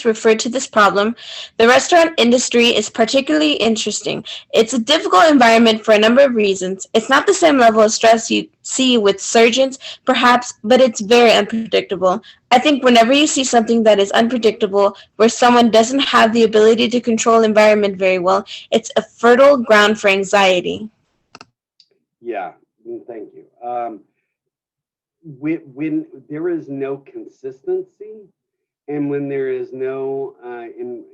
scientists refer to this problem, the restaurant industry is particularly interesting. It's a difficult environment for a number of reasons. It's not the same level of stress you see with surgeons, perhaps, but it's very unpredictable. I think whenever you see something that is unpredictable, where someone doesn't have the ability to control environment very well, it's a fertile ground for anxiety. Yeah, thank you. When there is no consistency, and when there is no, and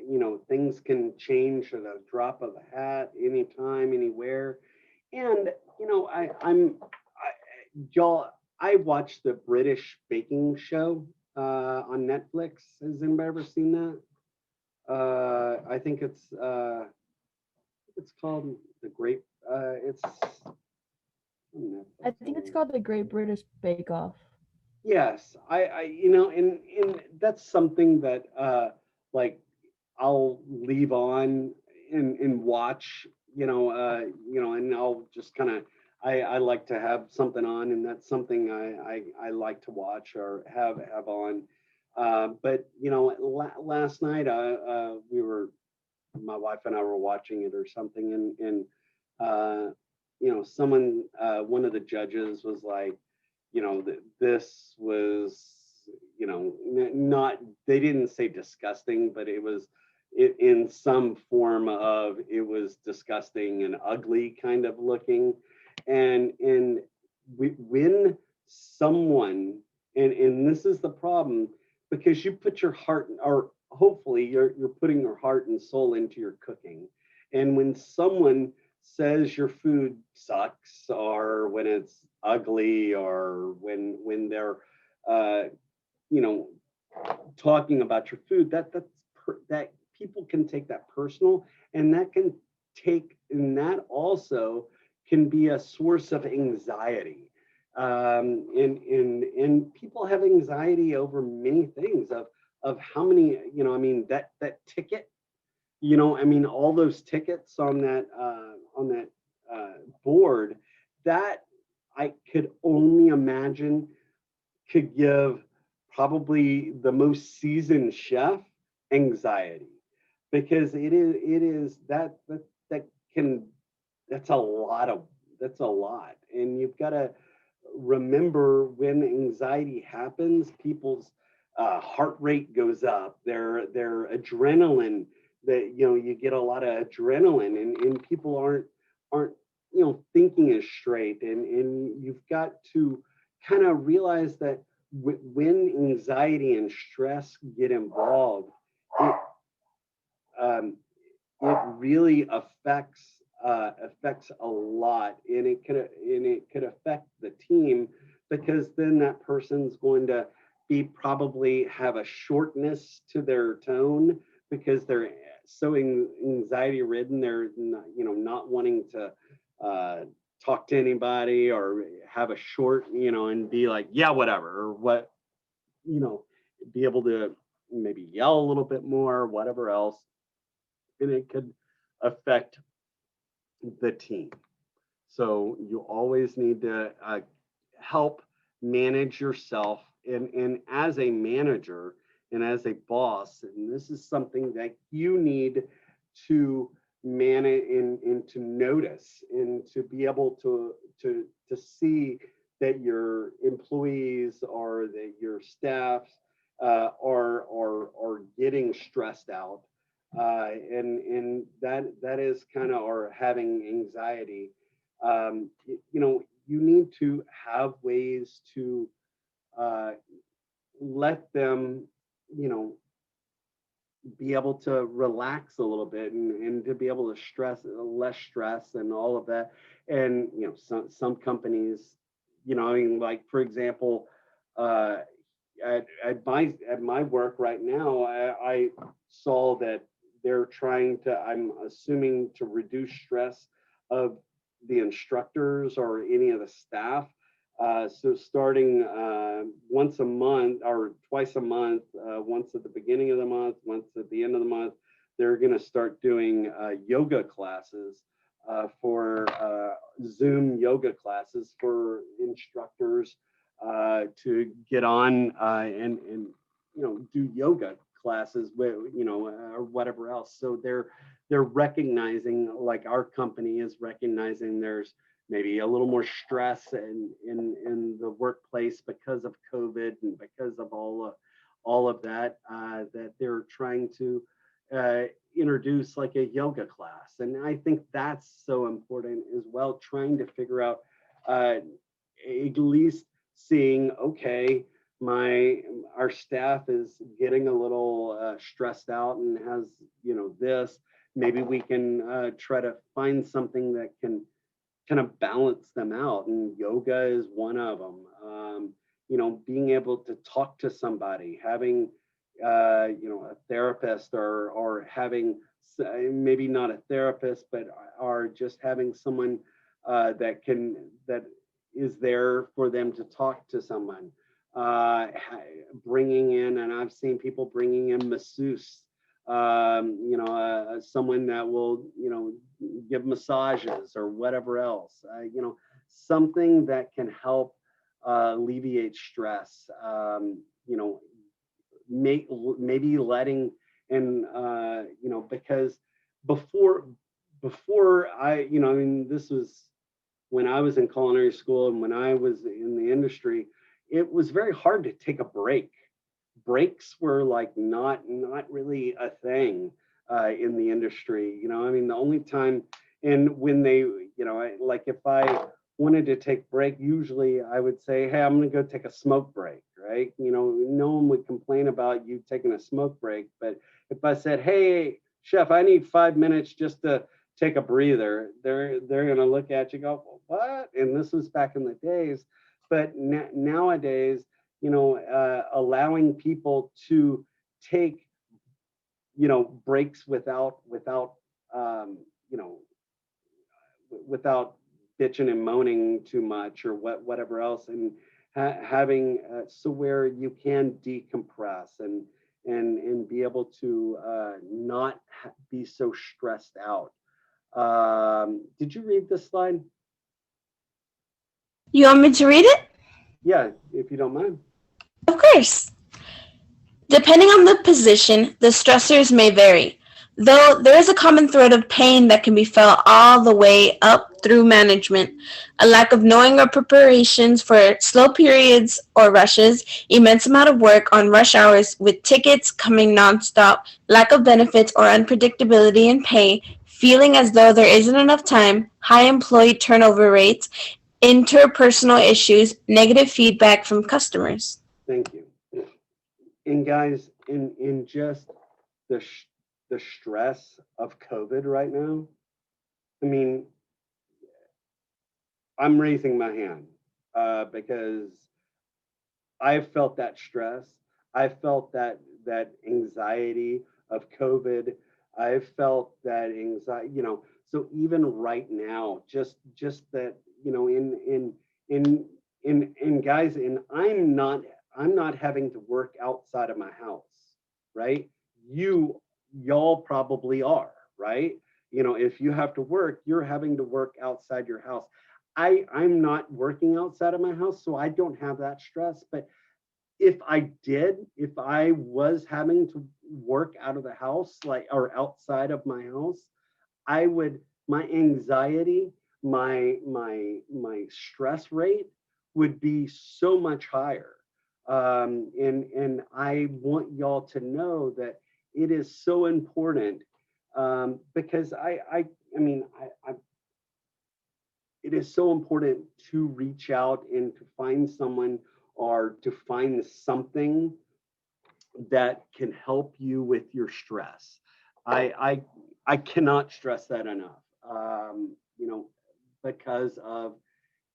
things can change at a drop of a hat, anytime, anywhere. And y'all, I watched the British baking show on Netflix. Has anybody ever seen that? I think it's called the Great. It's on I Netflix. think it's called the Great British Bake Off. Yes, and that's something that like I'll leave on and watch, and I'll just kind of I like to have something on, and that's something I like to watch or have on. But last night we were my wife and I were watching it or something, and someone one of the judges was like, that this was, not, they didn't say disgusting, but it was in some form of, it was disgusting and ugly kind of looking. And when someone, and this is the problem, because you put your heart, or hopefully you're putting your heart and soul into your cooking. And when someone says your food sucks, or when it's ugly, or when they're uh, you know talking about your food, that people can take that personal, and that also can be a source of anxiety. And people have anxiety over many things, of how many, that ticket, all those tickets on that board, that I could only imagine could give probably the most seasoned chef anxiety, because it is that can that's a lot of that's a lot. And you've got to remember, when anxiety happens, people's heart rate goes up, their adrenaline, that you get a lot of adrenaline, and people aren't thinking as straight, and you've got to kind of realize that when anxiety and stress get involved, it, it really affects a lot, and it could affect the team, because then that person's going to be probably have a shortness to their tone, because they're so anxiety ridden, they're not wanting to uh, talk to anybody, or have a short, and be like, yeah, whatever, or what, you know be able to maybe yell a little bit more, whatever else, and it could affect the team. So you always need to help manage yourself. And as a manager and as a boss, and this is something that you need to manage, and to notice, and to be able to see that your employees, or that your staff are getting stressed out, and that is kind of, or having anxiety. You need to have ways to uh, let them, you know, be able to relax a little bit, and to be able to stress less stress and all of that. And some companies, like, for example, uh, at my work right now, I saw that they're trying to, I'm assuming, to reduce stress of the instructors or any of the staff. So starting once a month, or twice a month, once at the beginning of the month, once at the end of the month, they're going to start doing yoga classes, for Zoom yoga classes for instructors, to get on, and do yoga classes, or whatever else. So they're recognizing, like our company is recognizing, there's maybe a little more stress in the workplace because of COVID and because of all of that, that they're trying to introduce like a yoga class. And I think that's so important as well, trying to figure out, at least seeing, okay, our staff is getting a little stressed out and has, this, maybe we can try to find something that can kind of balance them out. And yoga is one of them. Being able to talk to somebody, having, a therapist, or having maybe not a therapist, but are just having someone that is there for them to talk to someone. Bringing in, and I've seen people bringing in masseuse, someone that will, give massages or whatever else, something that can help alleviate stress, maybe letting, and, because before this was when I was in culinary school and when I was in the industry, it was very hard to take a break. Breaks were like not really a thing in the industry. The only time, and when they, like if I wanted to take break, usually I would say, hey, I'm going to go take a smoke break, right? No one would complain about you taking a smoke break. But if I said, hey, chef, I need 5 minutes just to take a breather, they're going to look at you and go, what? And this was back in the days. But nowadays, allowing people to take, breaks without bitching and moaning too much or whatever else, and having so where you can decompress and be able to not be so stressed out. Did you read this slide? You want me to read it? Yeah, if you don't mind. Of course. Depending on the position, the stressors may vary, though there is a common thread of pain that can be felt all the way up through management. A lack of knowing or preparations for slow periods or rushes, immense amount of work on rush hours with tickets coming nonstop, lack of benefits or unpredictability in pay, feeling as though there isn't enough time, high employee turnover rates, interpersonal issues, negative feedback from customers. Thank you. And guys, in just the stress of COVID right now, I'm raising my hand because I felt that stress. I felt that anxiety of COVID. I felt that anxiety, so even right now, just that, in guys, and I'm not having to work outside of my house, right? Y'all probably are, right? If you have to work, you're having to work outside your house. I'm not working outside of my house, so I don't have that stress. But if I was having to work out of the house, or outside of my house, my anxiety, my stress rate would be so much higher. And I want y'all to know that it is so important, because it is so important to reach out and to find someone or to find something that can help you with your stress. I cannot stress that enough. Because of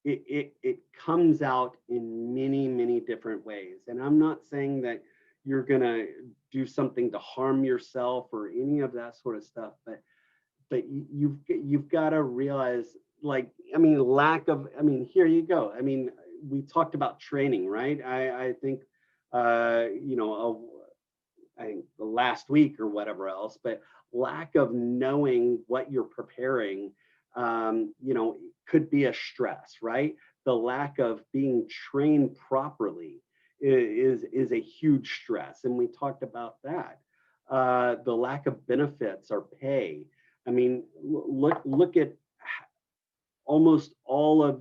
it comes out in many different ways. And I'm not saying that you're gonna do something to harm yourself or any of that sort of stuff, but you've got to realize, here you go. We talked about training, right? I think I think the last week or whatever else, but lack of knowing what you're preparing, could be a stress, right? The lack of being trained properly is a huge stress, and we talked about that. The lack of benefits or pay. I mean, look at almost all of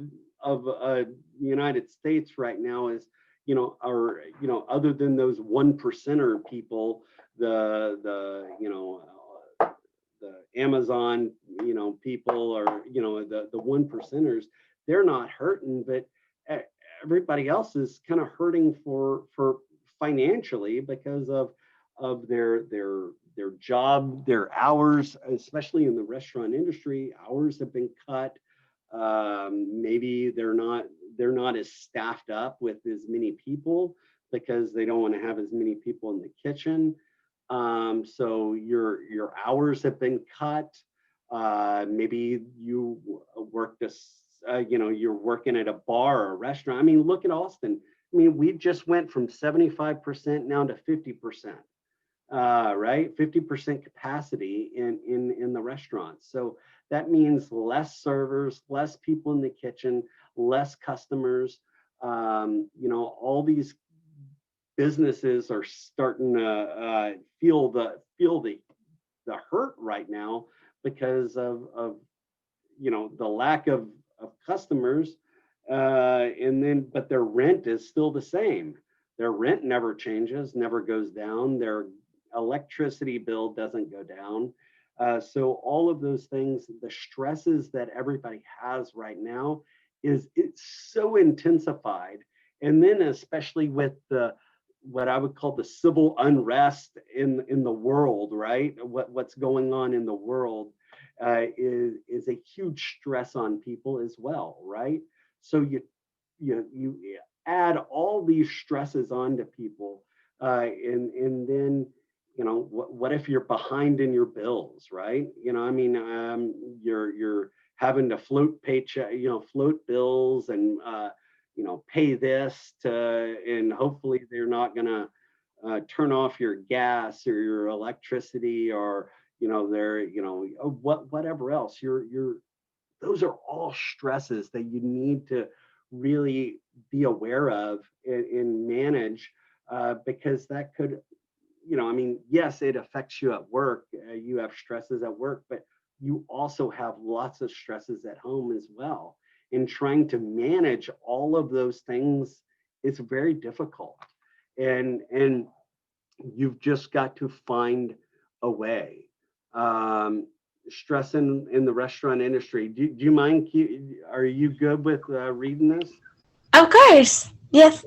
United States right now is, are, other than those 1%er people, the Amazon, people, or, the 1%ers, they're not hurting, but everybody else is kind of hurting for financially because of their job, their hours, especially in the restaurant industry. Hours have been cut. Maybe they're not as staffed up with as many people because they don't want to have as many people in the kitchen. So your hours have been cut. Maybe you worked you're working at a bar or a restaurant. I mean, look at Austin. I mean, we just went from 75% now to 50%, right? 50% capacity in the restaurants. So that means less servers, less people in the kitchen, less customers. All these businesses are starting to feel the hurt right now because of the lack of customers, but their rent is still the same. Their rent never changes, never goes down. Their electricity bill doesn't go down. So all of those things, the stresses that everybody has right now, it's so intensified. And then especially with what I would call the civil unrest in the world, right? What's going on in the world is a huge stress on people as well, right? So you add all these stresses onto people, and then what if you're behind in your bills, right? I mean, you're having to float paycheck, float bills, and pay this and hopefully they're not gonna turn off your gas or your electricity, or whatever else. Those are all stresses that you need to really be aware of and manage, because that could, I mean, yes, it affects you at work. You have stresses at work, but you also have lots of stresses at home as well. And trying to manage all of those things is very difficult. And you've just got to find a way. Stress in the restaurant industry. Do you mind? Are you good with reading this? Of course. Yes.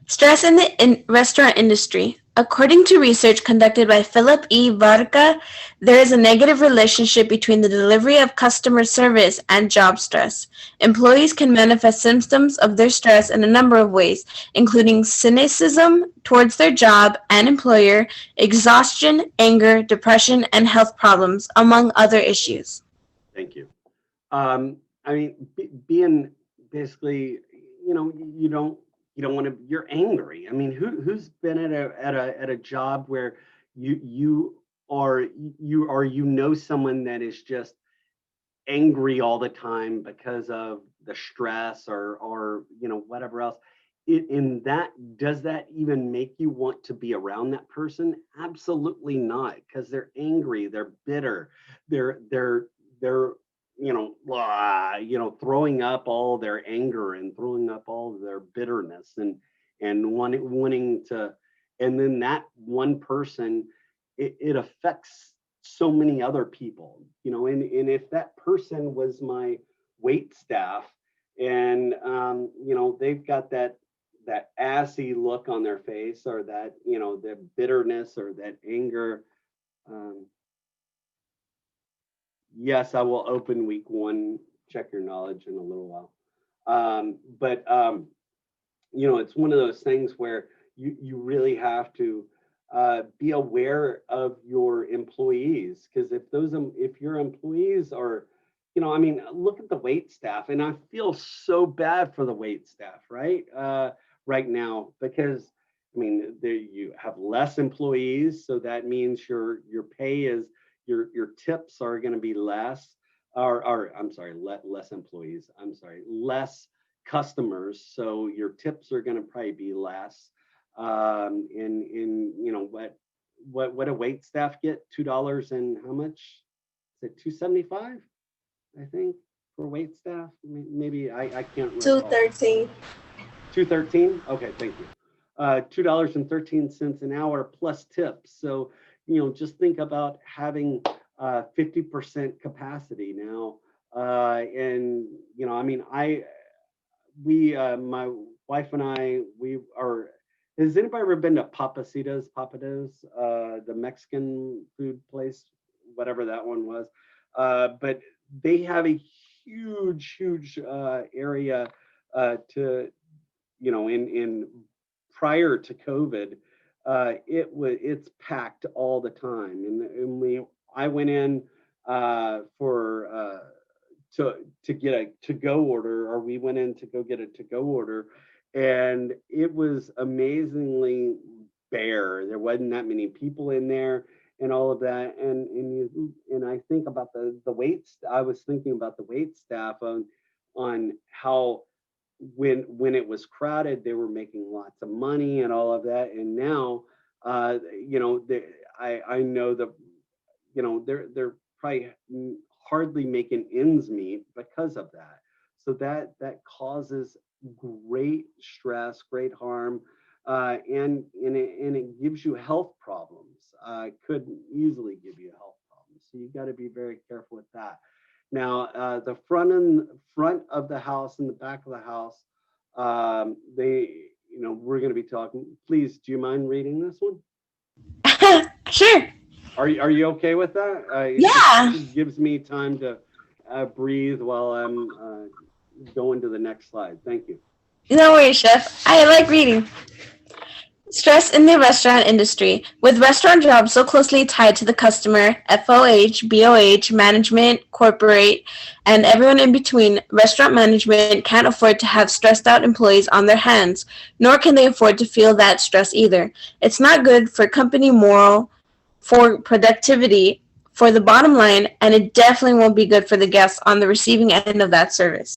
Stress in the restaurant industry. According to research conducted by Philip E. Varga, there is a negative relationship between the delivery of customer service and job stress. Employees can manifest symptoms of their stress in a number of ways, including cynicism towards their job and employer, exhaustion, anger, depression, and health problems, among other issues. Thank you. I mean, being basically, you don't want to, you're angry. I mean, who's been at a job where you someone that is just angry all the time because of the stress or whatever else. Does that even make you want to be around that person? Absolutely not, because they're angry, they're bitter, they're throwing up all their anger and throwing up all their bitterness and wanting to, and then that one person, it affects so many other people, and if that person was my wait staff and, they've got that assy look on their face, or that, the bitterness or that anger. Yes, I will open week one, check your knowledge in a little while. But it's one of those things where you really have to be aware of your employees, because if your employees are, I mean, look at the wait staff, and I feel so bad for the wait staff, right? Right now, because I mean, you have less employees, so that means your pay is, your tips are going to be less, or I'm sorry, less employees. I'm sorry, less customers, so your tips are going to probably be less. In what a wait staff get? $2 and how much? Is it 275? I think for wait staff. Maybe I can't recall. 213. 213. Okay, thank you. $2.13 an hour plus tips. So just think about having 50% capacity now. And I mean, my wife and I, we are. Has anybody ever been to Papados, the Mexican food place, whatever that one was? But they have a huge area to, in prior to COVID, it's packed all the time, and I went in for to get a to-go order, or we went in to go get a to-go order, and it was amazingly bare. There wasn't that many people in there and all of that. And I think about the waits. I was thinking about the wait staff on how when it was crowded, they were making lots of money and all of that. And now, I know that, they're probably hardly making ends meet because of that. So that causes great stress, great harm, and it gives you health problems. Could easily give you health problems. So you got to be very careful with that. Now, the front of the house and the back of the house, we're going to be talking. Please, do you mind reading this one? Sure. Are you okay with that? Yeah. It gives me time to breathe while I'm going to the next slide. Thank you. No worries, Chef. I like reading. Stress in the restaurant industry. With restaurant jobs so closely tied to the customer, FOH, BOH, management, corporate, and everyone in between, restaurant management can't afford to have stressed out employees on their hands, nor can they afford to feel that stress either. It's not good for company morale, for productivity, for the bottom line, and it definitely won't be good for the guests on the receiving end of that service.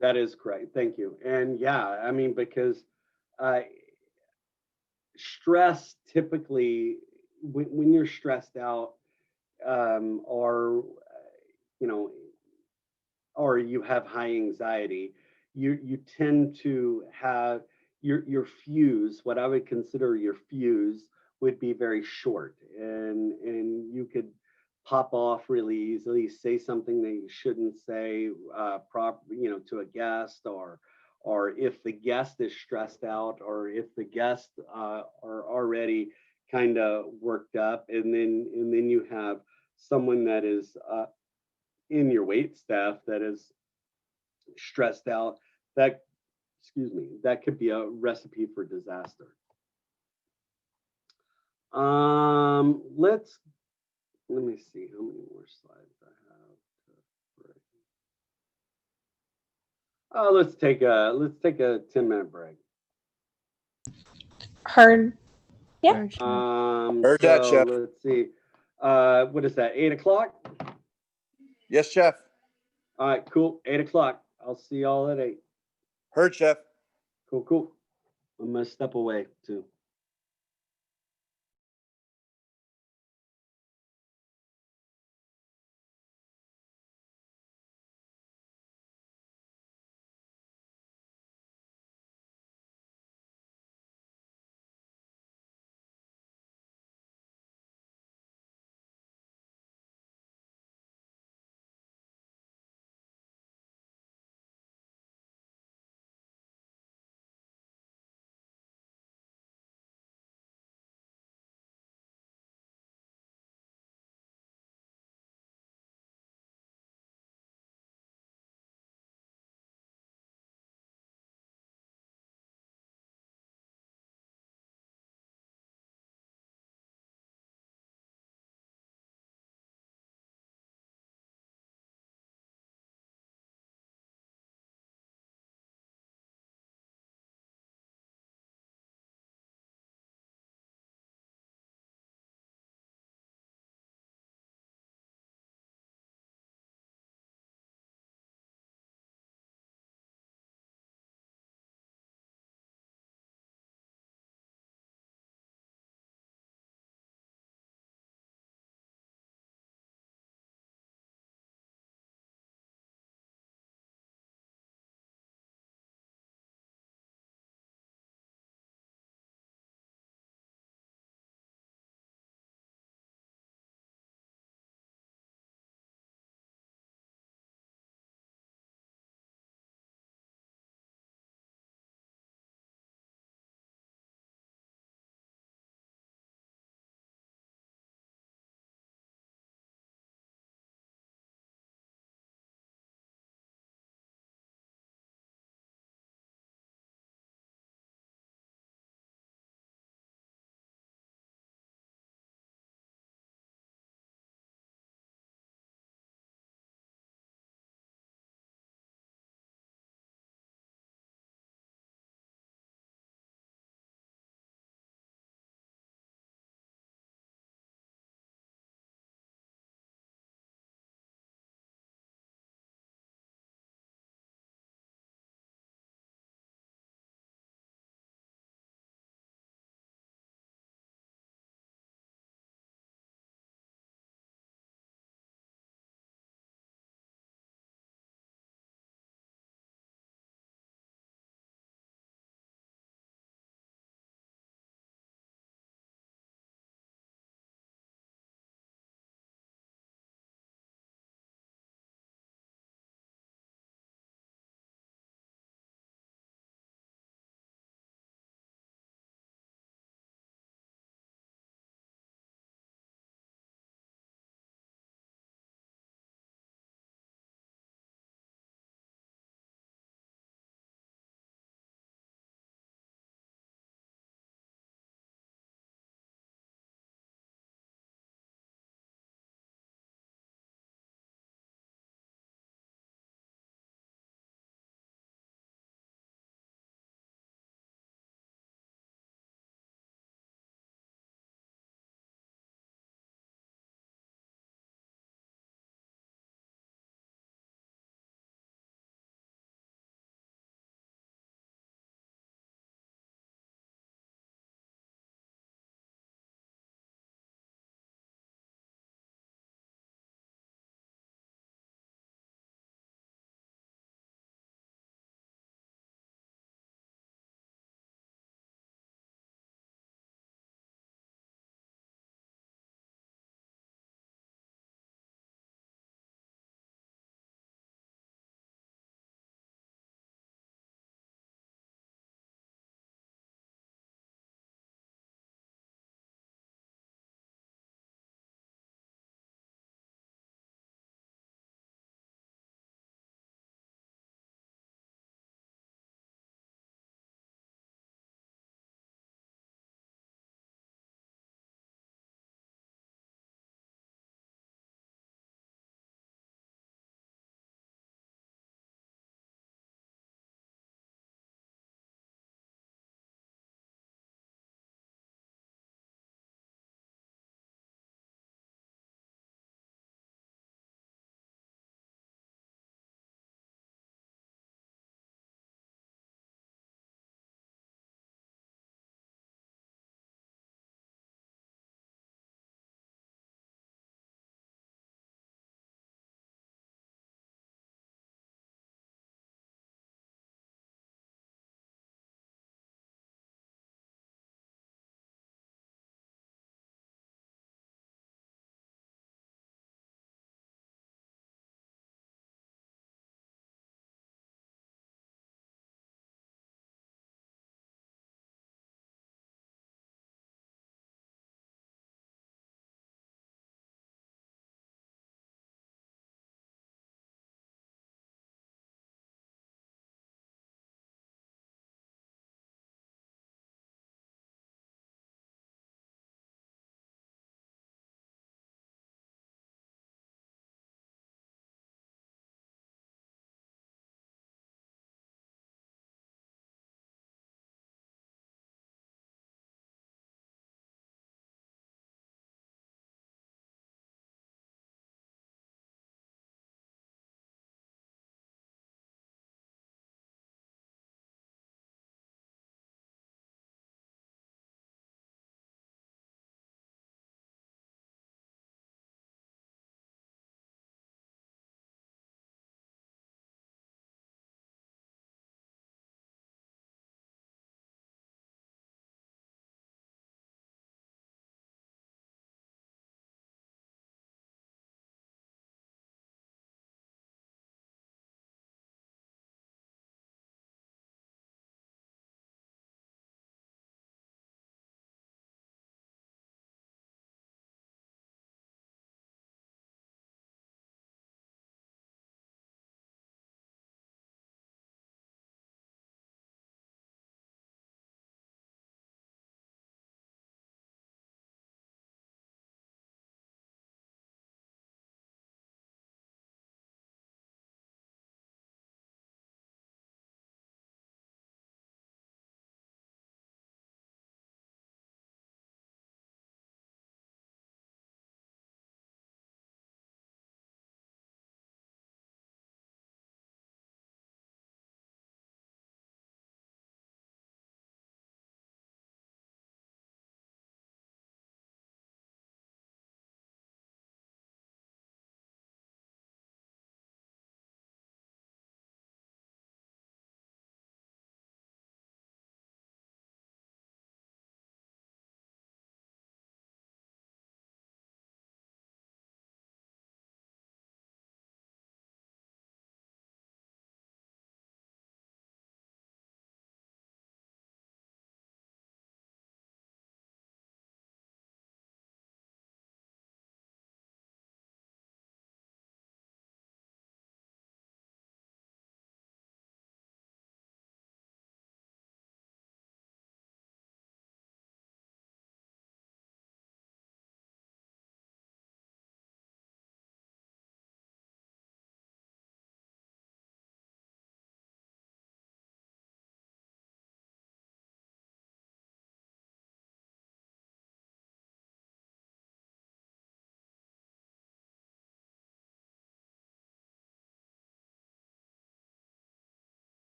That is great. Thank you. And yeah, I mean, because stress typically, when you're stressed out, or or you have high anxiety, you tend to have your fuse, what I would consider your fuse, would be very short, and you could pop off really easily, say something that you shouldn't say, to a guest, or if the guest is stressed out, or if the guests are already kind of worked up, and then you have someone that is in your wait staff that is stressed out, that that could be a recipe for disaster. Let me see how many more slides I have. Let's take a 10-minute break. Heard. Yep. Heard that, Chef. Let's see. What is that? 8 o'clock? Yes, Chef. All right, cool. 8 o'clock. I'll see y'all at 8. Heard, Chef. Cool. I'm gonna step away too.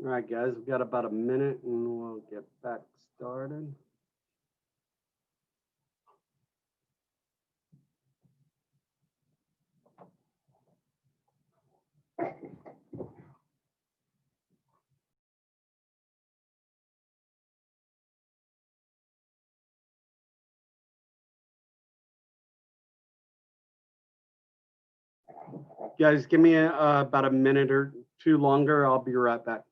All right, guys, we've got about a minute and we'll get back started. Guys, give me about a minute or two longer. I'll be right back.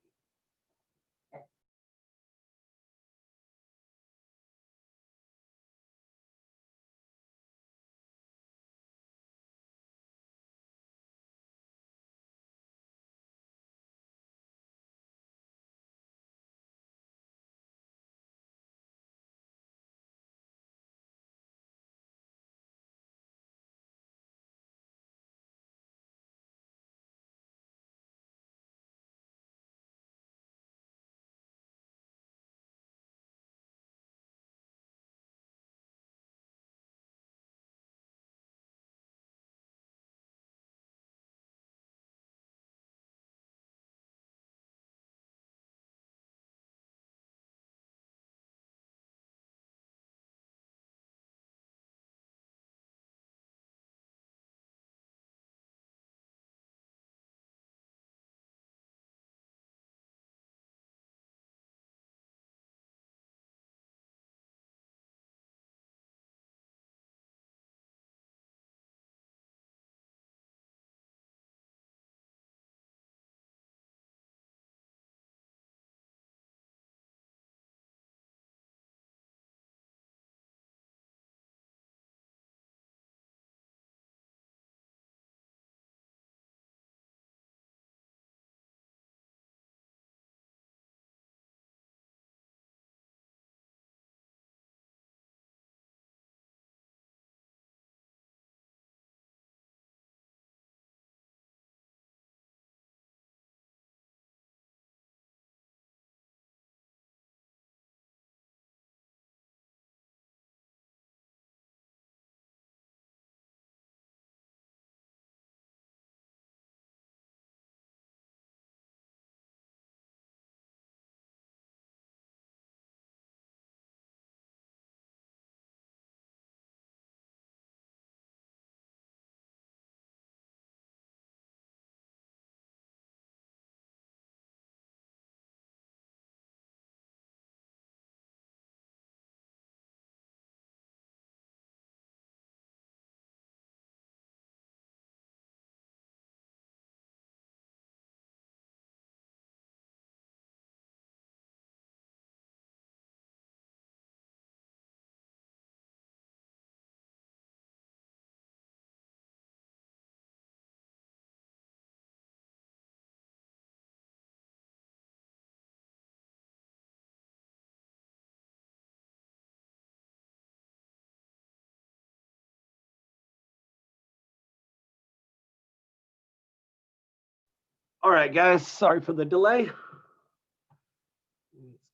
All right, guys, sorry for the delay. Let's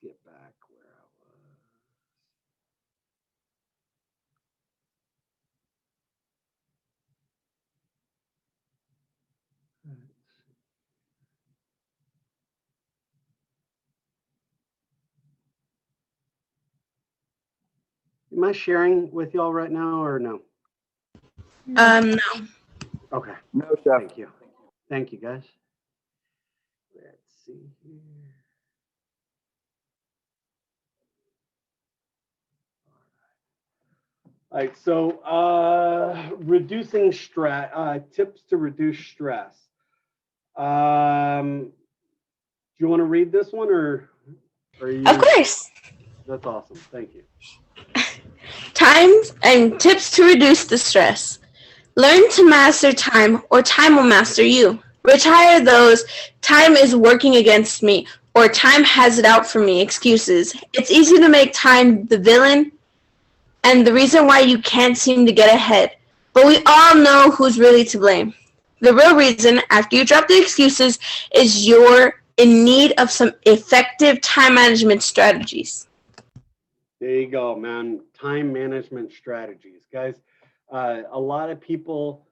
get back where I was. Am I sharing with y'all right now or no? No. Okay, No, Chef. thank you. Thank you, guys. Let's see here. All right, so reducing stress, tips to reduce stress. Do you want to read this one or are you? Of course. That's awesome. Thank you. Times and tips to reduce the stress. Learn to master time, or time will master you. Retire those "time is working against me" or "time has it out for me" excuses. It's easy to make time the villain and the reason why you can't seem to get ahead. But we all know who's really to blame. The real reason, after you drop the excuses, is you're in need of some effective time management strategies. There you go, man. Time management strategies, guys. A lot of people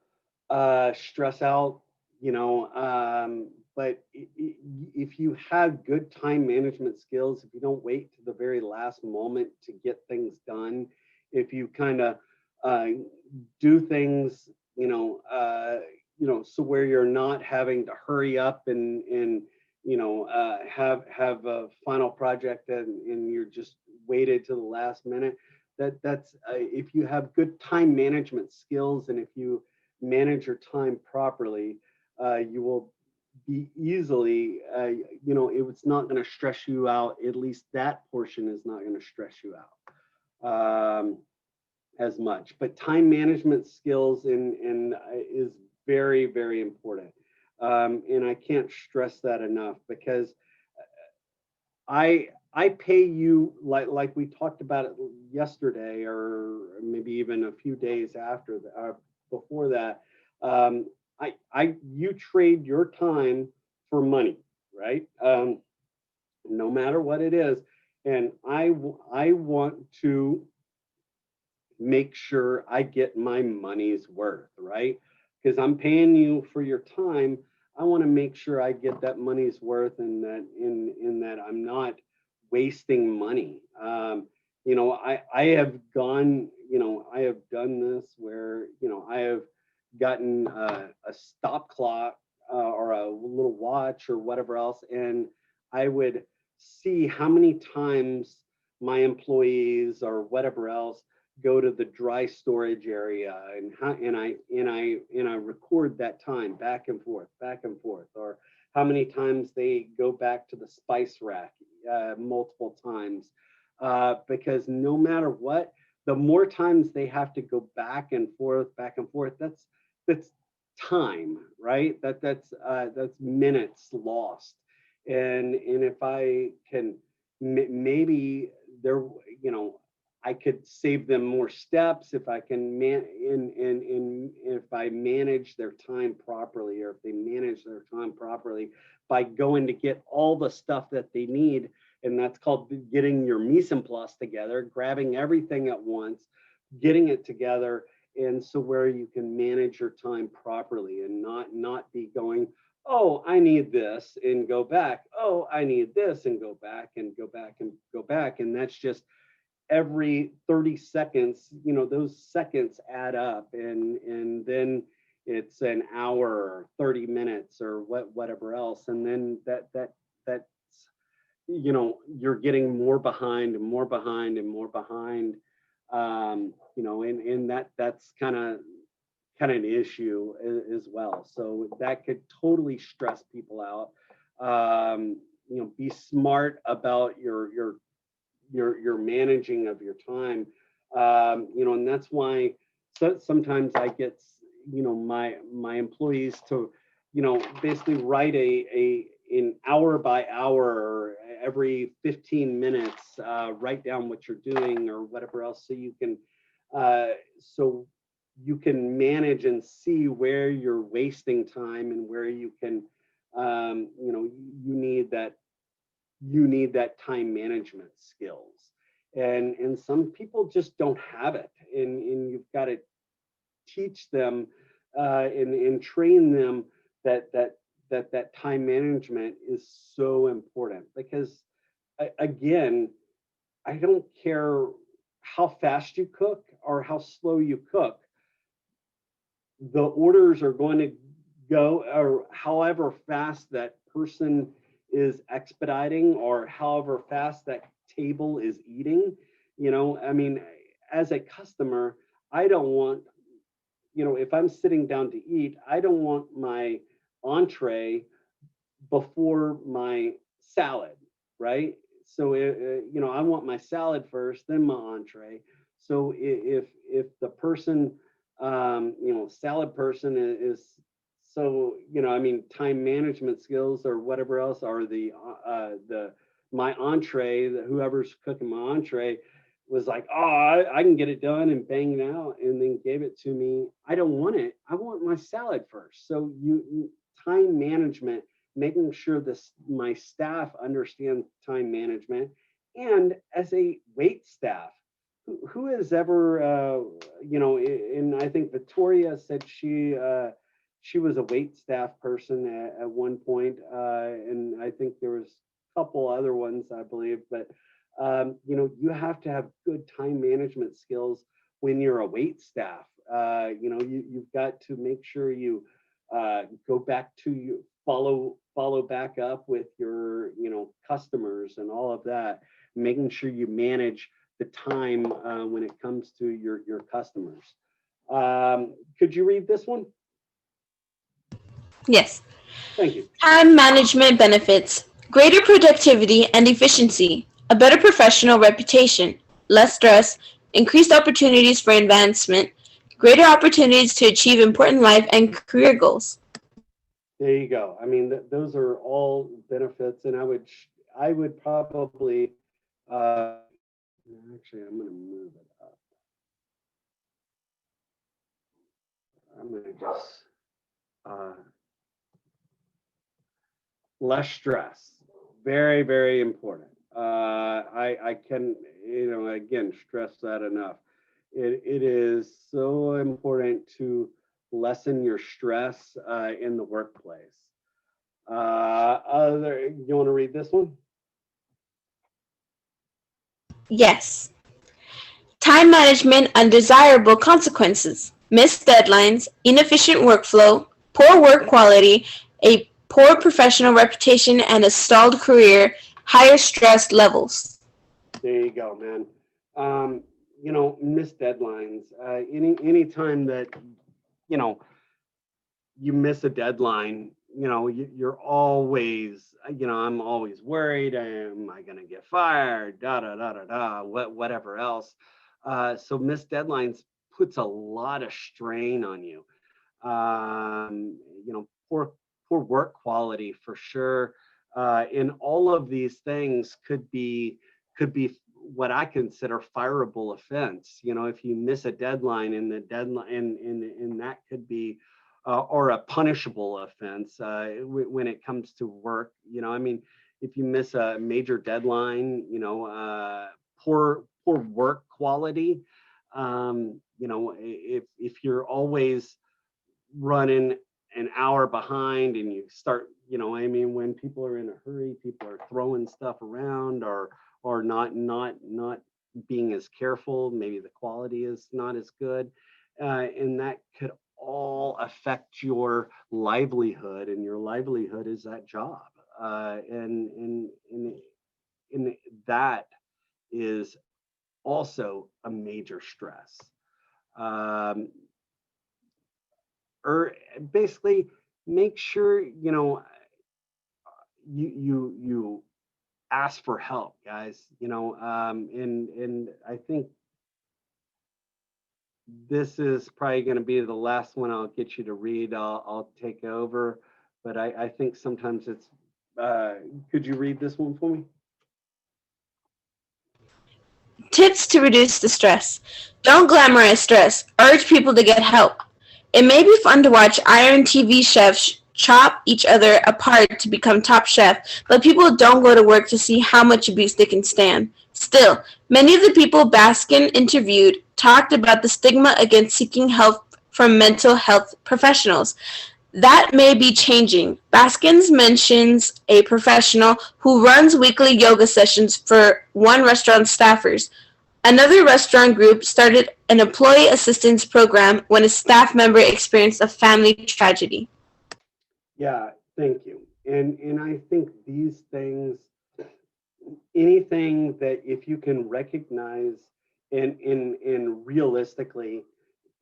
stress out, but but if you have good time management skills, if you don't wait to the very last moment to get things done, if you kind of do things, so where you're not having to hurry up and have a final project and you're just waited to the last minute. That's if you have good time management skills and if you manage your time properly, you will be easily, it's not going to stress you out. At least that portion is not going to stress you out as much. But time management skills is very, very important. And I can't stress that enough because I pay you like we talked about it yesterday, or maybe even a few days after before that. You trade your time for money, right? No matter what it is, and I want to make sure I get my money's worth, right? Because I'm paying you for your time. I want to make sure I get that money's worth and that in that I'm not wasting money. I have gone, I have done this where, I have gotten a stop clock or a little watch or whatever else. And I would see how many times my employees or whatever else go to the dry storage area and I record that time back and forth, or how many times they go back to the spice rack multiple times, because no matter what, the more times they have to go back and forth, that's time, right? That's minutes lost, and if I can maybe there, I could save them more steps if I can if I manage their time properly, or if they manage their time properly by going to get all the stuff that they need. And that's called getting your mise en place together, grabbing everything at once, getting it together. And so where you can manage your time properly and not be going, oh, I need this and go back. Oh, I need this and go back and go back and go back. And that's just every 30 seconds, those seconds add up, and then it's an hour or 30 minutes or whatever else. And then that's, you're getting more behind and more behind and more behind. And that's kind of an issue as well. So that could totally stress people out. Be smart about your managing of your time, and that's why sometimes I get, my employees to, basically write an hour by hour or every 15 minutes, write down what you're doing or whatever else, so you can manage and see where you're wasting time and where you can, you need that time management skills, and some people just don't have it, and you've got to teach them and train them that time management is so important. Because again, I don't care how fast you cook or how slow you cook, the orders are going to go, or however fast that person is expediting, or however fast that table is eating. As a customer, I don't want, if I'm sitting down to eat, I don't want my entree before my salad, right? So I want my salad first, then my entree. So if the person, salad person is, so time management skills or whatever else are my entree, whoever's cooking my entree was like, oh, I can get it done and bang it out, and then gave it to me. I don't want it. I want my salad first. So time management, making sure my staff understand time management. And as a wait staff, who has ever, and I think Victoria said she she was a wait staff person at one point, and I think there was a couple other ones, I believe. But you know, you have to have good time management skills when you're a wait staff. You know, you've got to make sure you go back to you follow back up with your, you know, customers and all of that, making sure you manage the time when it comes to your customers. Could you read this one? Yes. Thank you. Time management benefits: greater productivity and efficiency, a better professional reputation, less stress, increased opportunities for advancement, greater opportunities to achieve important life and career goals. There you go. I mean, those are all benefits, and I would probably actually, I'm going to move it up. I'm going to just less stress. Very, very important. I can, you know, again, stress that enough. It is so important to lessen your stress in the workplace. You want to read this one? Yes. Time management undesirable consequences: missed deadlines, inefficient workflow, poor work quality, a poor professional reputation, and a stalled career, higher stress levels. There you go, man. You know, missed deadlines. Any time that, you know, you miss a deadline, you know, you're always, you know, I'm always worried. Am I going to get fired? Da da da da da. Whatever else. So missed deadlines puts a lot of strain on you. You know, poor work quality for sure. And all of these things could be what I consider fireable offense. You know, if you miss a deadline, and the deadline, and that could be or a punishable offense when it comes to work. You know, I mean, if you miss a major deadline, you know, poor work quality. You know, if you're always running an hour behind, and you start, you know, I mean, when people are in a hurry, people are throwing stuff around, or not being as careful. Maybe the quality is not as good, and that could all affect your livelihood, and your livelihood is that job, and that is also a major stress. Or basically, make sure, you know, you ask for help, guys. You know, and I think this is probably going to be the last one I'll get you to read. I'll take over, but I think sometimes it's. Could you read this one for me? Tips to reduce the stress: don't glamorize stress. Urge people to get help. It may be fun to watch Iron TV chefs chop each other apart to become top chef, but people don't go to work to see how much abuse they can stand. Still, many of the people Baskin interviewed talked about the stigma against seeking help from mental health professionals. That may be changing. Baskins mentions a professional who runs weekly yoga sessions for one restaurant staffers. Another restaurant group started an employee assistance program when a staff member experienced a family tragedy. Yeah, thank you. And I think these things, anything that if you can recognize and realistically,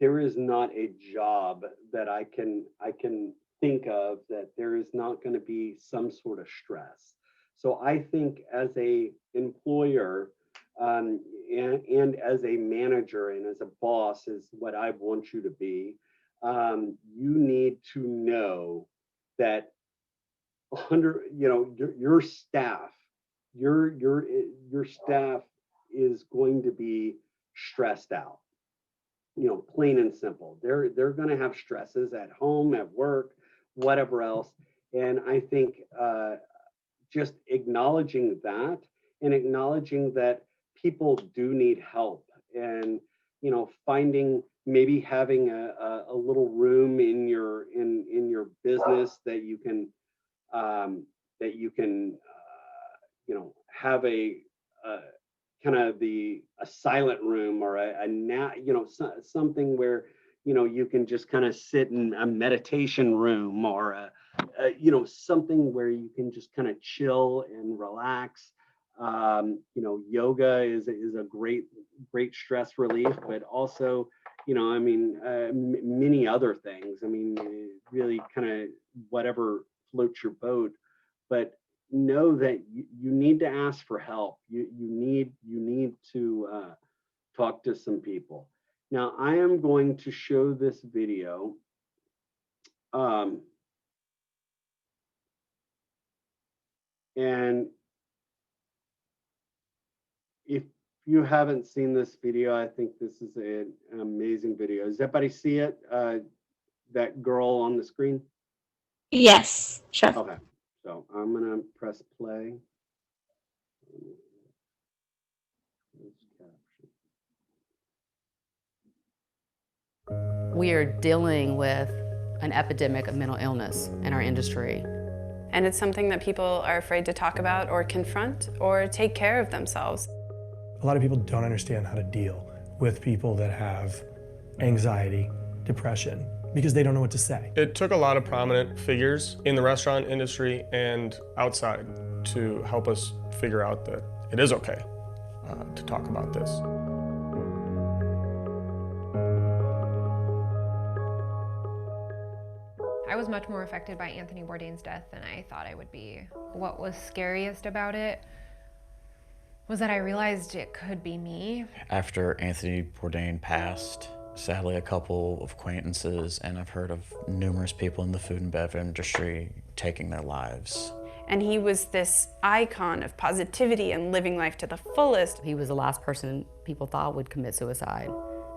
there is not a job that I can think of that there is not going to be some sort of stress. So I think as a employer, and as a manager and as a boss is what I want you to be. You need to know that 100, you know, your staff, your staff is going to be stressed out. You know, plain and simple. They're going to have stresses at home, at work, whatever else. And I think just acknowledging that, and acknowledging that people do need help, and, you know, maybe having a little room in your business that you can have a kind of a silent room, or something where you can just kind of sit in a meditation room, or something where you can just kind of chill and relax. Yoga is a great stress relief, but also many other things. Really kind of whatever floats your boat, but know that you need to ask for help. You need to talk to some people. Now, I am going to show this video. And if you haven't seen this video, I think this is an amazing video. Does everybody see it? That girl on the screen? Yes, Chef. Okay, so I'm gonna press play. We are dealing with an epidemic of mental illness in our industry. And it's something that people are afraid to talk about or confront or take care of themselves. A lot of people don't understand how to deal with people that have anxiety, depression, because they don't know what to say. It took a lot of prominent figures in the restaurant industry and outside to help us figure out that it is okay to talk about this. I was much more affected by Anthony Bourdain's death than I thought I would be. What was scariest about it was that I realized it could be me. After Anthony Bourdain passed, sadly a couple of acquaintances, and I've heard of numerous people in the food and bev industry taking their lives. And he was this icon of positivity and living life to the fullest. He was the last person people thought would commit suicide.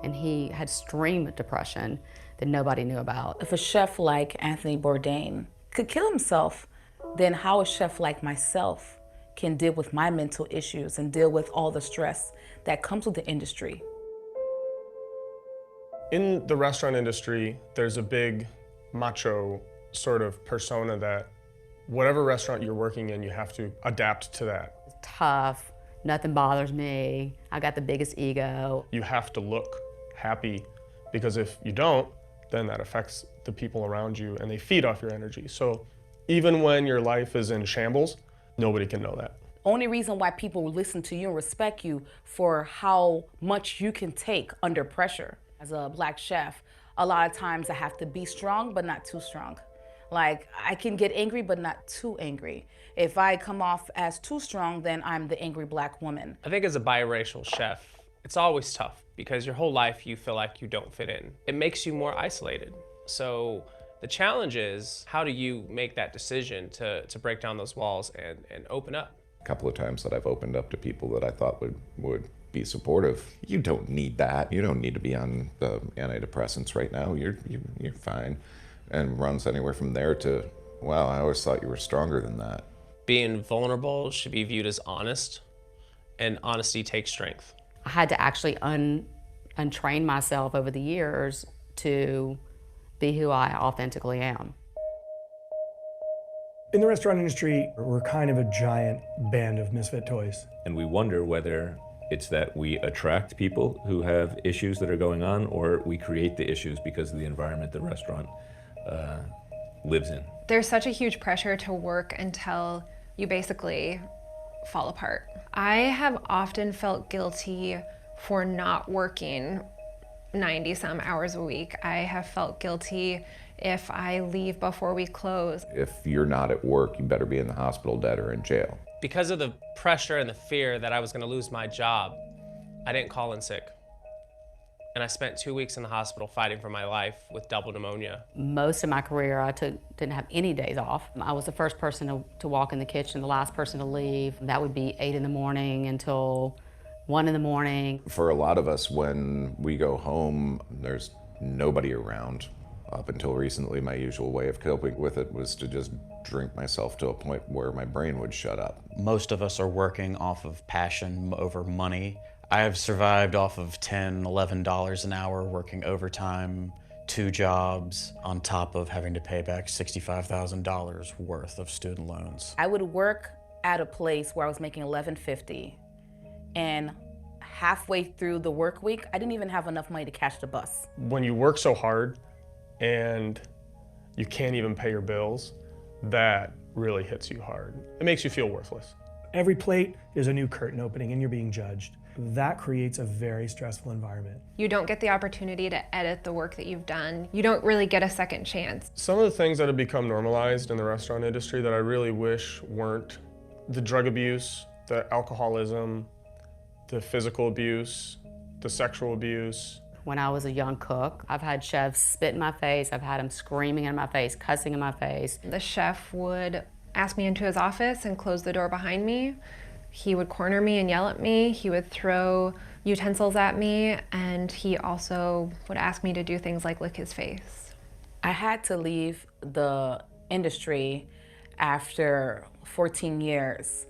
And he had extreme depression that nobody knew about. If a chef like Anthony Bourdain could kill himself, then how a chef like myself can deal with my mental issues and deal with all the stress that comes with the industry. In the restaurant industry, there's a big macho sort of persona that whatever restaurant you're working in, you have to adapt to that. It's tough, nothing bothers me, I got the biggest ego. You have to look happy, because if you don't, then that affects the people around you and they feed off your energy. So even when your life is in shambles, nobody can know that. Only reason why people will listen to you and respect you for how much you can take under pressure. As a Black chef, a lot of times I have to be strong, but not too strong. Like, I can get angry, but not too angry. If I come off as too strong, then I'm the angry Black woman. I think as a biracial chef, it's always tough because your whole life you feel like you don't fit in. It makes you more isolated. So the challenge is, how do you make that decision to break down those walls and open up? A couple of times that I've opened up to people that I thought would be supportive. You don't need that. You don't need to be on the antidepressants right now. You're fine. And runs anywhere from there to, wow, I always thought you were stronger than that. Being vulnerable should be viewed as honest, and honesty takes strength. I had to actually untrain myself over the years to be who I authentically am. In the restaurant industry, we're kind of a giant band of misfit toys. And we wonder whether it's that we attract people who have issues that are going on, or we create the issues because of the environment the restaurant lives in. There's such a huge pressure to work until you basically fall apart. I have often felt guilty for not working 90 some hours a week. I have felt guilty if I leave before we close. If you're not at work, you better be in the hospital, dead, or in jail. Because of the pressure and the fear that I was going to lose my job, I didn't call in sick. And I spent 2 weeks in the hospital fighting for my life with double pneumonia. Most of my career, I didn't have any days off. I was the first person to walk in the kitchen, the last person to leave. That would be 8 in the morning until 1 in the morning. For a lot of us, when we go home, there's nobody around. Up until recently, my usual way of coping with it was to just drink myself to a point where my brain would shut up. Most of us are working off of passion over money. I have survived off of $10, $11 an hour working overtime, 2 jobs, on top of having to pay back $65,000 worth of student loans. I would work at a place where I was making $11.50, and halfway through the work week, I didn't even have enough money to catch the bus. When you work so hard and you can't even pay your bills, that really hits you hard. It makes you feel worthless. Every plate is a new curtain opening and you're being judged. That creates a very stressful environment. You don't get the opportunity to edit the work that you've done. You don't really get a second chance. Some of the things that have become normalized in the restaurant industry that I really wish weren't: the drug abuse, the alcoholism, the physical abuse, the sexual abuse. When I was a young cook, I've had chefs spit in my face, I've had them screaming in my face, cussing in my face. The chef would ask me into his office and close the door behind me. He would corner me and yell at me. He would throw utensils at me, and he also would ask me to do things like lick his face. I had to leave the industry after 14 years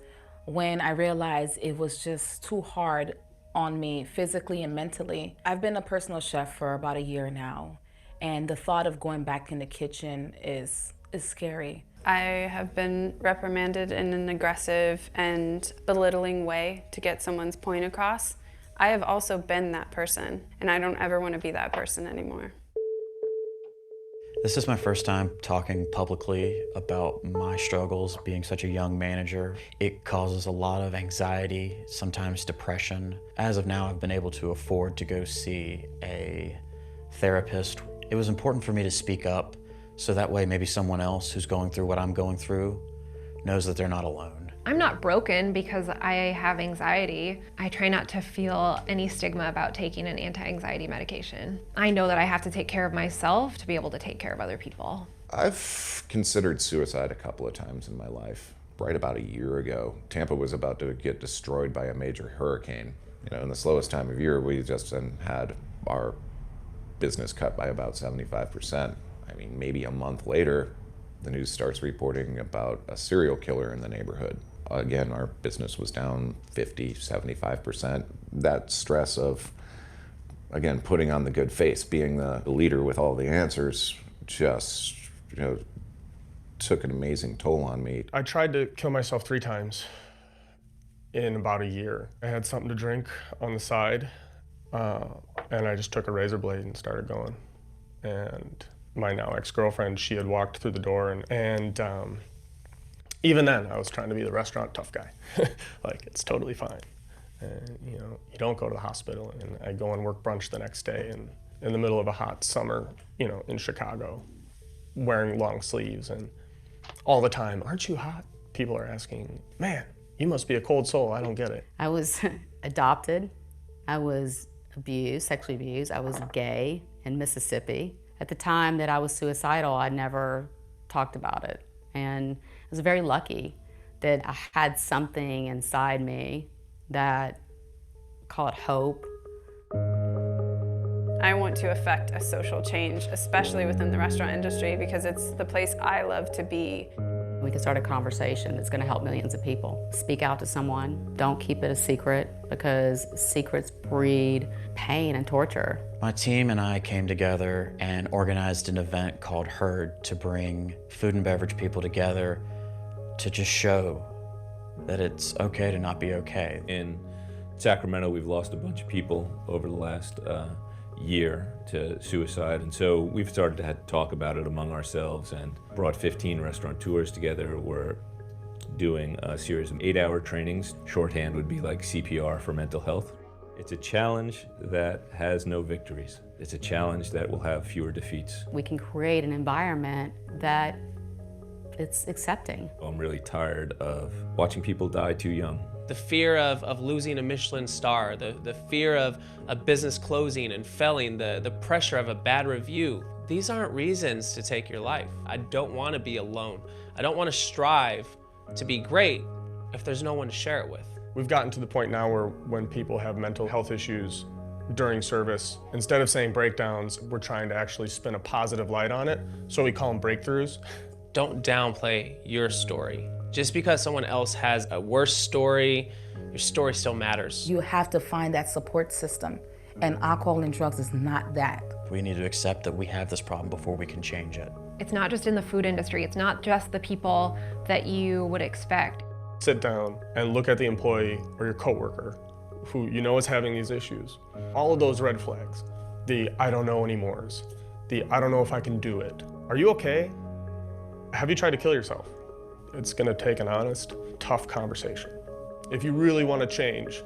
when I realized it was just too hard on me physically and mentally. I've been a personal chef for about a year now, and the thought of going back in the kitchen is scary. I have been reprimanded in an aggressive and belittling way to get someone's point across. I have also been that person, and I don't ever want to be that person anymore. This is my first time talking publicly about my struggles being such a young manager. It causes a lot of anxiety, sometimes depression. As of now, I've been able to afford to go see a therapist. It was important for me to speak up, so that way maybe someone else who's going through what I'm going through knows that they're not alone. I'm not broken because I have anxiety. I try not to feel any stigma about taking an anti-anxiety medication. I know that I have to take care of myself to be able to take care of other people. I've considered suicide a couple of times in my life. Right about a year ago, Tampa was about to get destroyed by a major hurricane. You know, in the slowest time of year, we just had our business cut by about 75%. I mean, maybe a month later, the news starts reporting about a serial killer in the neighborhood. Again, our business was down 50, 75%. That stress of, again, putting on the good face, being the leader with all the answers, just, took an amazing toll on me. I tried to kill myself 3 times in about a year. I had something to drink on the side, and I just took a razor blade and started going. And my now ex-girlfriend, she had walked through the door, and even then I was trying to be the restaurant tough guy. Like, it's totally fine. And you don't go to the hospital. And I go and work brunch the next day, and in the middle of a hot summer, in Chicago, wearing long sleeves, and all the time, aren't you hot? People are asking, man, you must be a cold soul, I don't get it. I was adopted, I was abused, sexually abused, I was gay in Mississippi. At the time that I was suicidal, I never talked about it. And I was very lucky that I had something inside me that, call it hope. I want to affect a social change, especially within the restaurant industry, because it's the place I love to be. We can start a conversation that's going to help millions of people. Speak out to someone. Don't keep it a secret, because secrets breed pain and torture. My team and I came together and organized an event called Herd to bring food and beverage people together to just show that it's okay to not be okay. In Sacramento, we've lost a bunch of people over the last year to suicide, and so we've started to talk about it among ourselves and brought 15 restaurateurs together. We're doing a series of 8-hour trainings. Shorthand would be like CPR for mental health. It's a challenge that has no victories. It's a challenge that will have fewer defeats. We can create an environment that it's accepting. I'm really tired of watching people die too young. The fear of losing a Michelin star, the fear of a business closing and failing, the pressure of a bad review. These aren't reasons to take your life. I don't want to be alone. I don't want to strive to be great if there's no one to share it with. We've gotten to the point now where when people have mental health issues during service, instead of saying breakdowns, we're trying to actually spin a positive light on it, so we call them breakthroughs. Don't downplay your story. Just because someone else has a worse story your story still matters. You have to find that support system, and alcohol and drugs is not that. We need to accept that we have this problem before we can change it. It's not just in the food industry. It's not just the people that you would expect. Sit down and look at the employee or your coworker who you know is having these issues. All of those red flags, the I don't know anymores, the I don't know if I can do it. Are you okay? Have you tried to kill yourself? It's gonna take an honest, tough conversation if you really want to change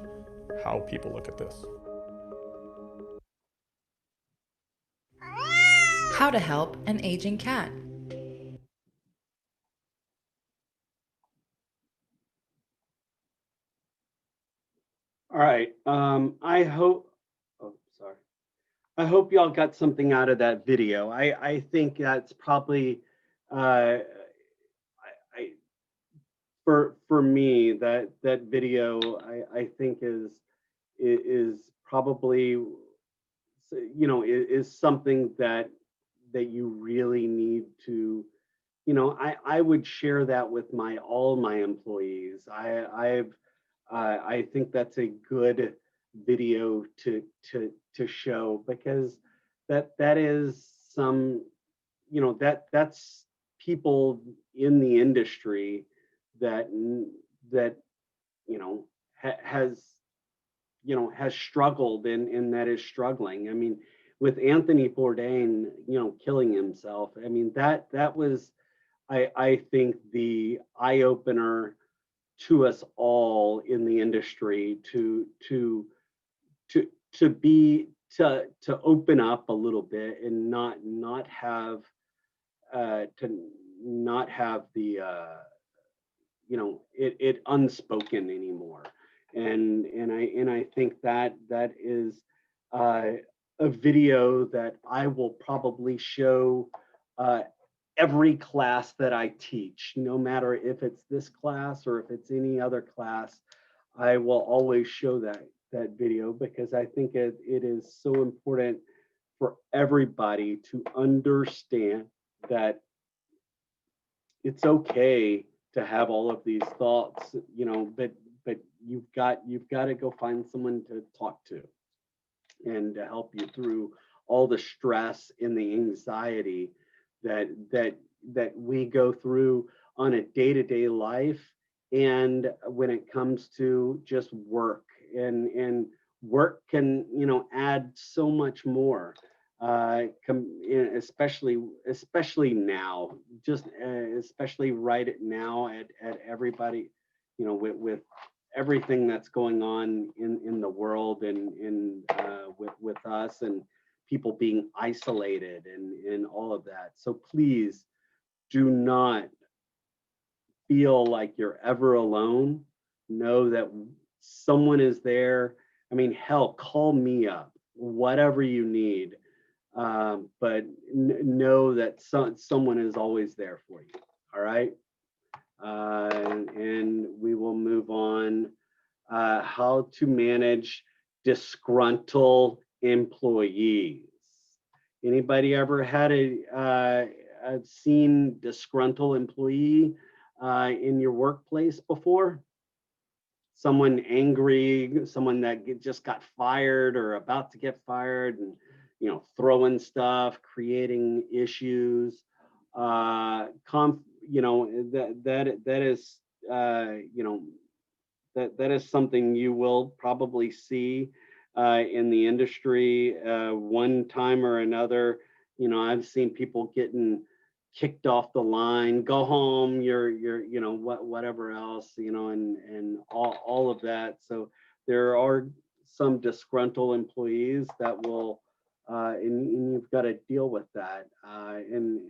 how people look at this. How to help an aging cat. All right. I hope y'all got something out of that video. I think that's probably for me that video I think is probably, you know, is something that you really need to, you know, I would share that with all my employees. I think that's a good video to show, because that is some, you know, that's people in the industry that you know has struggled and that is struggling. I mean, with Anthony Bourdain, you know, killing himself. I mean, that was, I think, the eye opener to us all in the industry to open up a little bit and not have the you know, it unspoken anymore. And I think that is a video that I will probably show every class that I teach, no matter if it's this class or if it's any other class. I will always show that video, because I think it is so important for everybody to understand that it's okay to have all of these thoughts, you know, but you've got to go find someone to talk to and to help you through all the stress and the anxiety that we go through on a day-to-day life, and when it comes to just work, and work can, you know, add so much more, especially now, just especially right now at everybody, you know, with everything that's going on in the world, and with us, and people being isolated and all of that. So please do not feel like you're ever alone. Know that someone is there. I mean, hell, call me up, whatever you need. But know that someone is always there for you. All right. And we will move on. How to manage disgruntled employees. Anybody ever had seen disgruntled employee in your workplace before? Someone angry, someone that just got fired or about to get fired, and, you know, throwing stuff, creating issues. You know, that is you know, that is something you will probably see in the industry one time or another. You know, I've seen people getting kicked off the line, go home, you're you know, whatever else, you know, and all of that. So there are some disgruntled employees that will and you've got to deal with that, and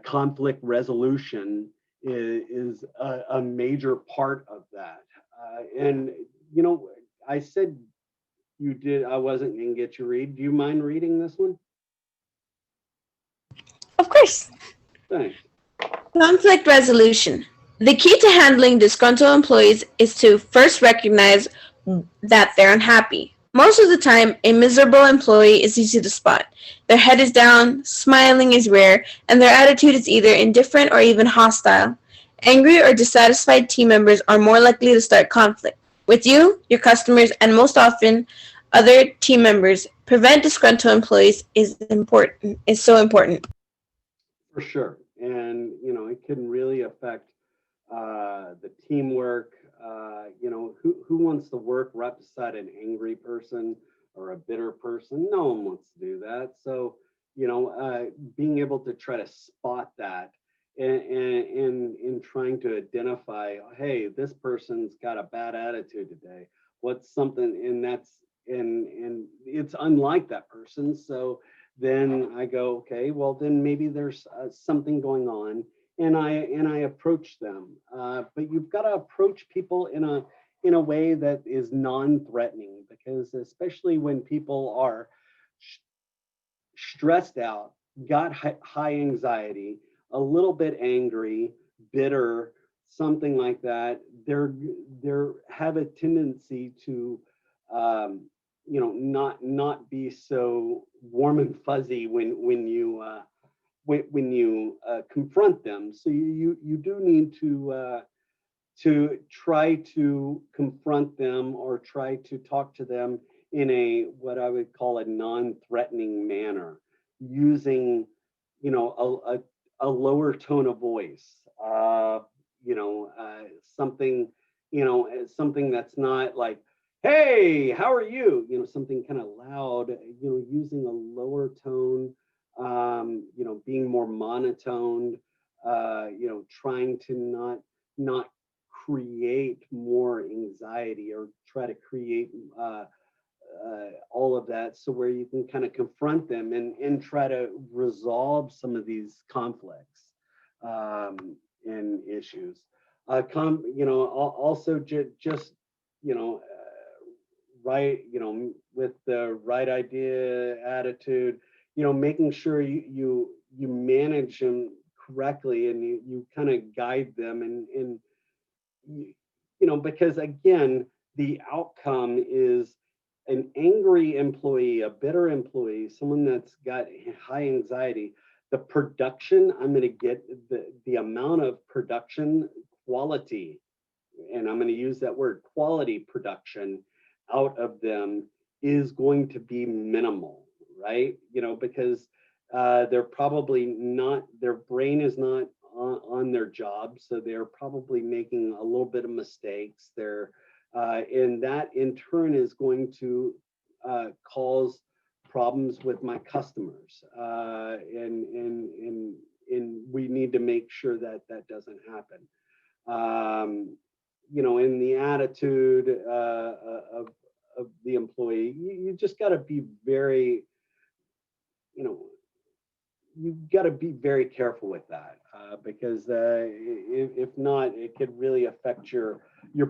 conflict resolution is a major part of that. And, you know, I said you did, I wasn't going to get you read. Do you mind reading this one? Of course. Thanks. Conflict resolution. The key to handling disgruntled employees is to first recognize that they're unhappy. Most of the time, a miserable employee is easy to spot. Their head is down, smiling is rare, and their attitude is either indifferent or even hostile. Angry or dissatisfied team members are more likely to start conflict with you, your customers, and most often other team members. Prevent disgruntled employees is so important. For sure. And, it can really affect the teamwork. Who wants to work right beside an angry person or a bitter person? No one wants to do that. So, being able to try to spot that and in trying to identify, hey, this person's got a bad attitude today. What's something, and it's unlike that person. So then I go, okay, well then maybe there's something going on, and I approach them. But you've got to approach people in a way that is non-threatening, because especially when people are stressed out, got high anxiety, a little bit angry, bitter, something like that, they're have a tendency to not be so warm and fuzzy when you confront them. So you do need to try to confront them or try to talk to them in a what I would call a non-threatening manner, using a lower tone of voice, something something that's not like, hey, how are you? Something kind of loud, using a lower tone, being more monotoned, trying to not create more anxiety or try to create all of that, so where you can kind of confront them and try to resolve some of these conflicts and issues. Also just right, with the right idea, attitude, making sure you manage them correctly, and you kind of guide them, and because again, the outcome is an angry employee, a bitter employee, someone that's got high anxiety. The production, I'm going to get the amount of production quality, and I'm going to use that word, quality production, out of them is going to be minimal, right? Because they're probably not, their brain is not on their job, so they're probably making a little bit of mistakes. And that in turn is going to cause problems with my customers, and we need to make sure that that doesn't happen. In the attitude of the employee, you just got to be very, you've got to be very careful with that, because if not, it could really affect your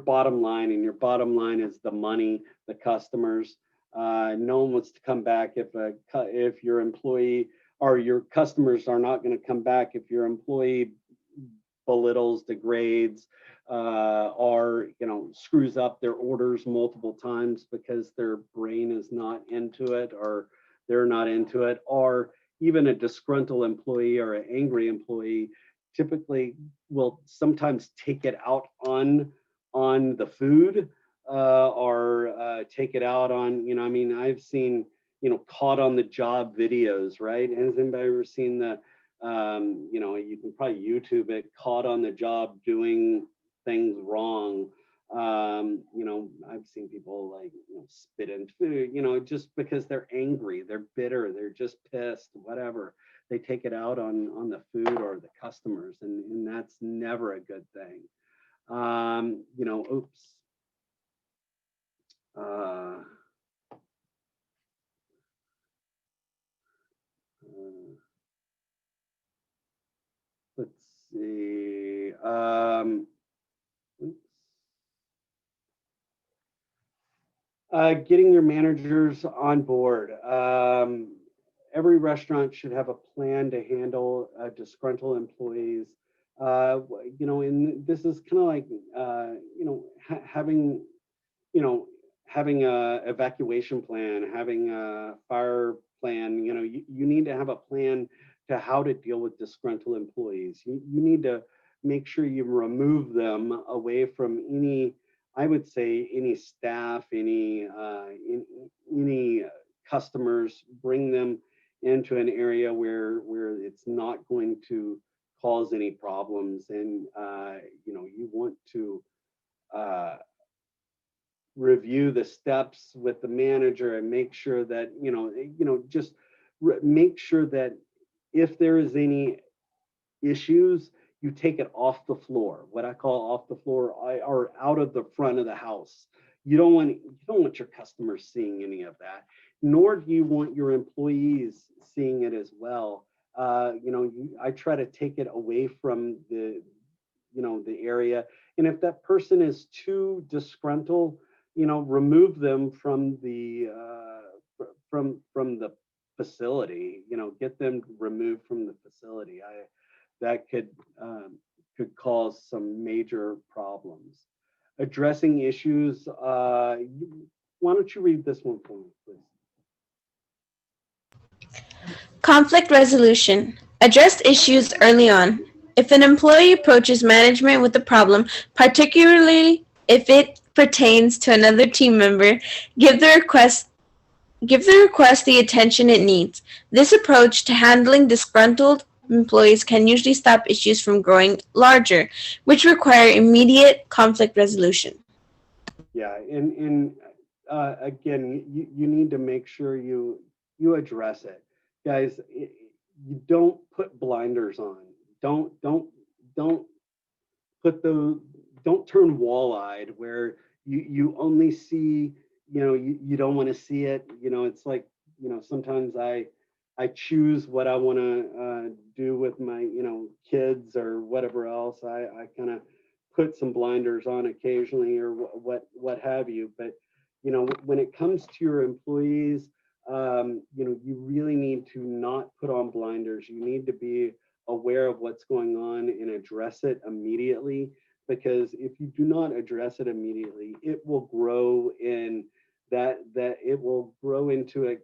bottom line, and your bottom line is the money, the customers. No one wants to come back if your employee or your customers are not going to come back if your employee belittles, degrades, or screws up their orders multiple times because their brain is not into it, or they're not into it, or even a disgruntled employee or an angry employee typically will sometimes take it out on the food, or take it out on, I've seen, caught on the job videos, right? Has anybody ever seen the, you can probably YouTube it, caught on the job doing things wrong. I've seen people spit in food, just because they're angry, they're bitter, they're just pissed, whatever. They take it out on the food or the customers, and that's never a good thing. Oops. Let's see. Oops. Getting your managers on board. Every restaurant should have a plan to handle disgruntled employees. And this is kind of like, having a evacuation plan, having a fire plan. You need to have a plan to how to deal with disgruntled employees. You need to make sure you remove them away from any, I would say, any staff, any customers. Bring them into an area where it's not going to cause any problems, and you want to review the steps with the manager and make sure that just make sure that if there is any issues, you take it off the floor. What I call off the floor, or out of the front of the house. You don't want your customers seeing any of that, nor do you want your employees seeing it as well. I try to take it away from the area, and if that person is too disgruntled, remove them from the facility. Get them removed from the facility. That could cause some major problems. Addressing issues. Why don't you read this one for me, please? Conflict resolution. Address issues early on. If an employee approaches management with a problem, particularly if it pertains to another team member, give the request the attention it needs. This approach to handling disgruntled employees can usually stop issues from growing larger, which require immediate conflict resolution. Yeah, and again, you need to make sure you address it, guys. You don't put blinders on. Don't turn wall-eyed where you only see, you don't want to see it. It's like, sometimes I choose what I want to do with my, kids or whatever else. I kind of put some blinders on occasionally, or what have you. But, when it comes to your employees, you really need to not put on blinders. You need to be aware of what's going on and address it immediately. Because if you do not address it immediately, it will grow in that it will grow into a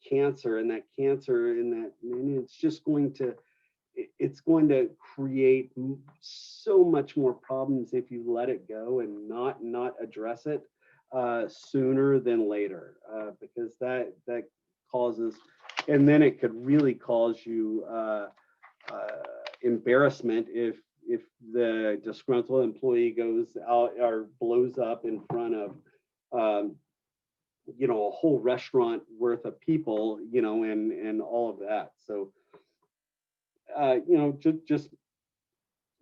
cancer, and it's just going to create so much more problems if you let it go and not address it sooner than later, because that causes, and then it could really cause you embarrassment if the disgruntled employee goes out or blows up in front of a whole restaurant worth of people, and all of that. So just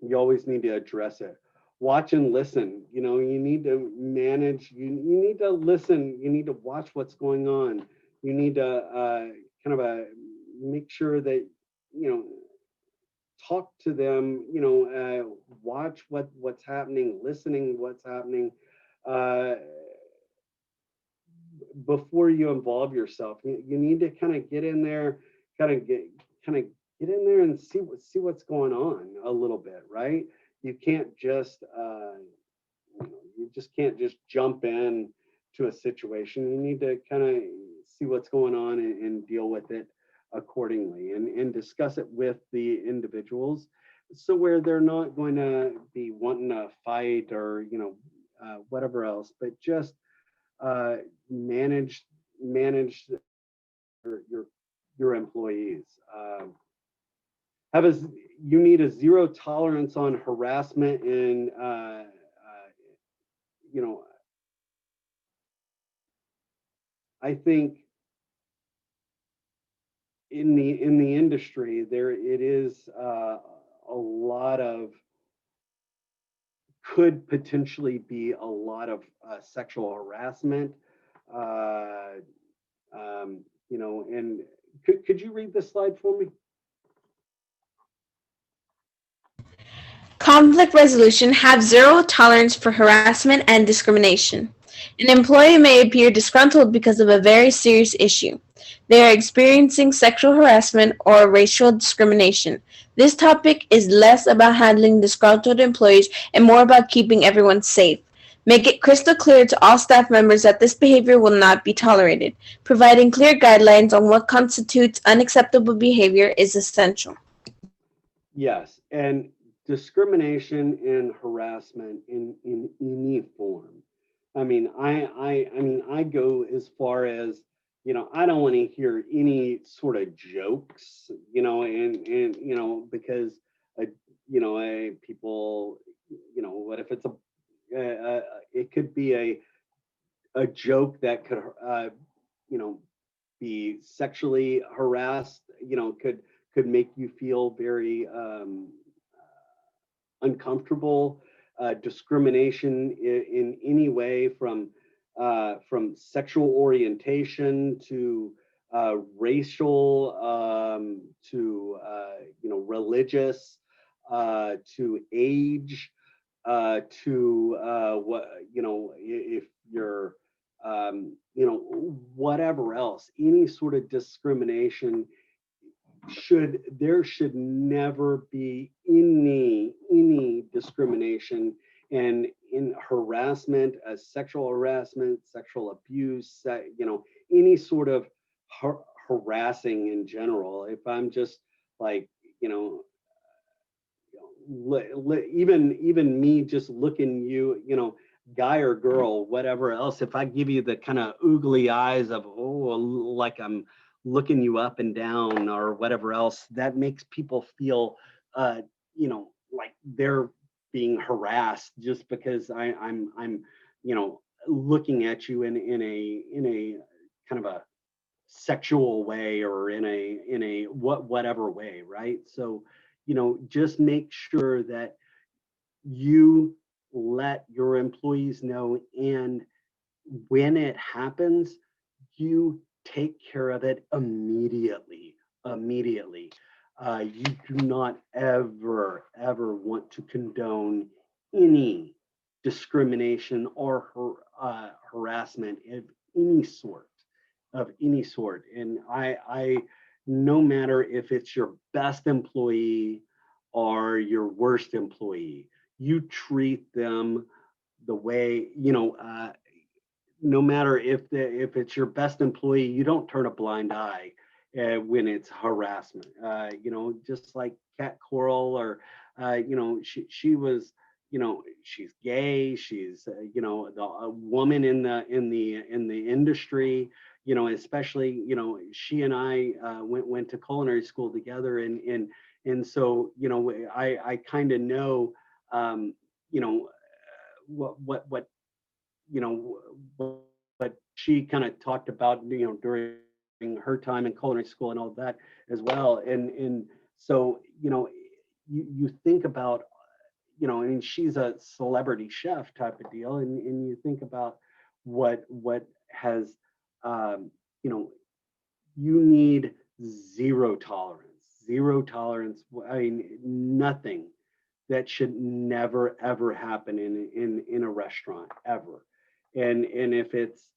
you always need to address it. Watch and listen. You need to manage. You need to listen. You need to watch what's going on. You need to make sure that talk to them. Watch what's happening. Listening what's happening. Before you involve yourself, you need to kind of get in there, get in there and see what's going on a little bit, right? You can't just can't just jump in to a situation. You need to kind of see what's going on and deal with it accordingly, and discuss it with the individuals, so where they're not going to be wanting to fight or whatever else, but just manage your employees. You need a zero tolerance on harassment, and I think in the industry there it is a lot of, could potentially be a lot of sexual harassment, and could you read this slide for me? Conflict resolution. Have zero tolerance for harassment and discrimination. An employee may appear disgruntled because of a very serious issue. They are experiencing sexual harassment or racial discrimination. This topic is less about handling disgruntled employees and more about keeping everyone safe. Make it crystal clear to all staff members that this behavior will not be tolerated. Providing clear guidelines on what constitutes unacceptable behavior is essential. Yes, and discrimination and harassment in any form. I mean, I go as far as, I don't want to hear any sort of jokes, because, people, what if it's it could be a joke that could, be sexually harassed, could make you feel very uncomfortable. Discrimination in any way from sexual orientation to racial, to religious, to age, to what, if you're whatever else, any sort of discrimination, there should never be any discrimination. And in harassment, sexual harassment, sexual abuse, any sort of harassing in general. If I'm just like, even me just looking you, guy or girl, whatever else, if I give you the kind of oogly eyes of, like I'm looking you up and down or whatever else, that makes people feel, like they're being harassed just because I'm looking at you in a kind of a sexual way or in a whatever way, right? So, just make sure that you let your employees know, and when it happens, you take care of it immediately. You do not ever want to condone any discrimination or harassment of any sort. And I no matter if it's your best employee or your worst employee, you treat them the way, no matter if it's your best employee, you don't turn a blind eye when it's harassment. Just like Kat Coral, or she was, she's gay, she's a woman in the industry, especially, she and I went to culinary school together, and so I kind of know what she kind of talked about, during her time in culinary school and all that as well. And so, you think about, she's a celebrity chef type of deal. And you think about what has, you need zero tolerance. I mean, nothing that should never, ever happen in a restaurant, ever. And if it's,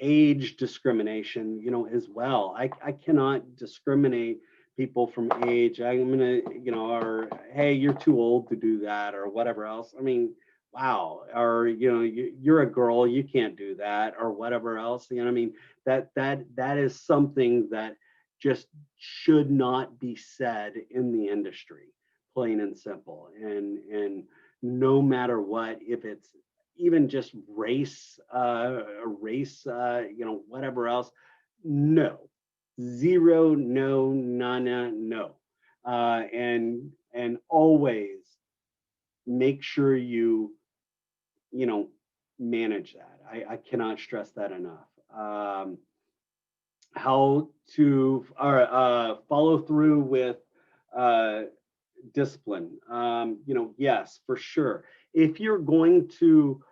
age discrimination, as well. I cannot discriminate people from age. I'm gonna, or, hey, you're too old to do that, or whatever else. I mean, wow. Or, you're a girl, you can't do that, or whatever else. I mean, that is something that just should not be said in the industry, plain and simple. And no matter what, if it's even just race, whatever else, no, zero, no, nana, no. And always make sure you manage that. I cannot stress that enough. How to follow through with discipline. Yes, for sure. If you're going to,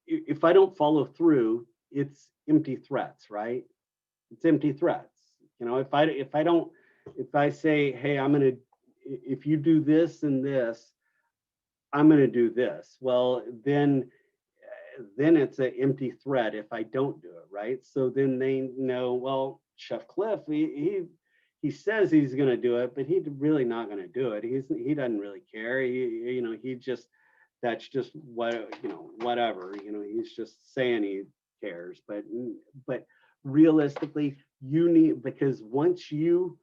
if I don't follow through, it's empty threats, right? It's empty threats. If I say, hey, if you do this and this, I'm going to do this. Well, then it's an empty threat if I don't do it, right? So then they know, well, Chef Cliff, he says he's going to do it, but he's really not going to do it. He doesn't really care. That's just what, whatever, he's just saying he cares. But realistically, you need, because once you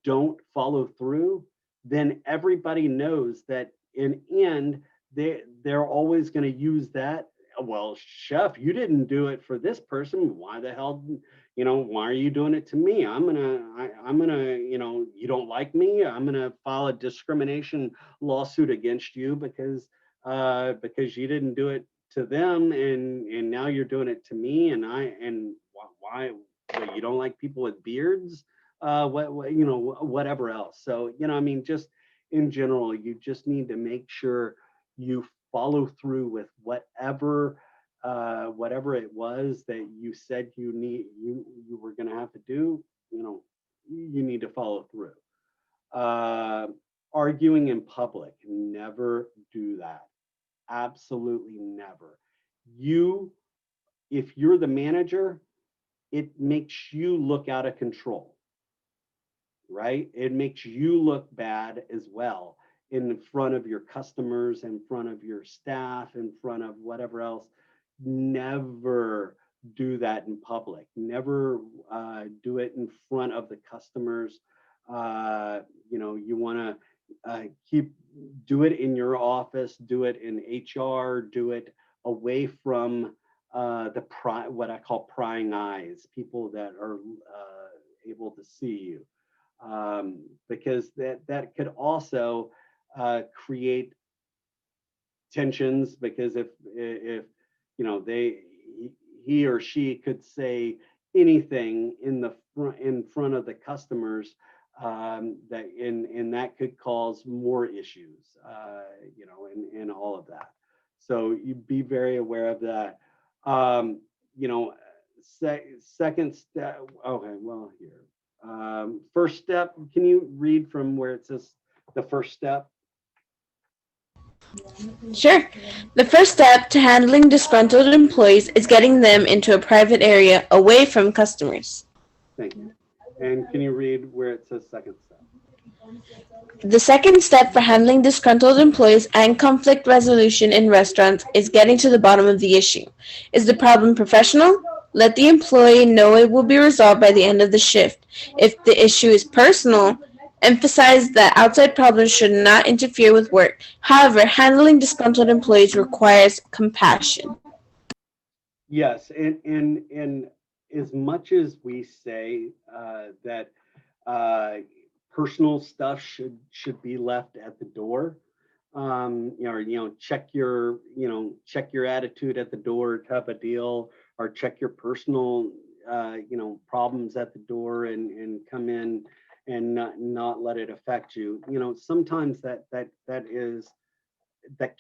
don't follow through, then everybody knows that in end, they're always going to use that. Well, chef, you didn't do it for this person. Why the hell, why are you doing it to me? I'm gonna, you don't like me. I'm gonna file a discrimination lawsuit against you because you didn't do it to them, and now you're doing it to me. And why you don't like people with beards? Whatever else. So, just in general, you just need to make sure you follow through with whatever it was that you said you were going to have to do. You need to follow through. Arguing in public, never do that. Absolutely never. If you're the manager, it makes you look out of control, right? It makes you look bad as well in front of your customers, in front of your staff, in front of whatever else. Never do that in public. Never do it in front of the customers. You want to do it in your office, do it in HR, do it away from what I call prying eyes, people that are able to see you, because that could also create tensions, because if he or she could say anything in front of the customers, that could cause more issues, and all of that. So you be very aware of that. Second step. Okay, well, here. First step. Can you read from where it says the first step? Sure. The first step to handling disgruntled employees is getting them into a private area away from customers. Thank you. And can you read where it says second step? The second step for handling disgruntled employees and conflict resolution in restaurants is getting to the bottom of the issue. Is the problem professional? Let the employee know it will be resolved by the end of the shift. If the issue is personal, emphasize that outside problems should not interfere with work. However, handling disgruntled employees requires compassion. Yes, and as much as we say that personal stuff should be left at the door, check your attitude at the door type of deal, or check your personal problems at the door and come in and not let it affect you. Sometimes that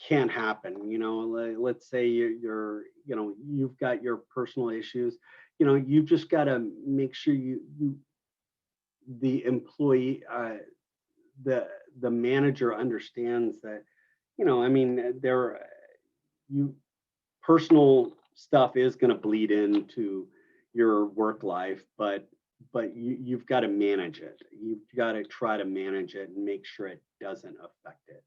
can happen. Let's say you've got your personal issues. You've just got to make sure the employee, the manager understands that, personal stuff is going to bleed into your work life, but you've got to manage it. You've got to try to manage it and make sure it doesn't affect it.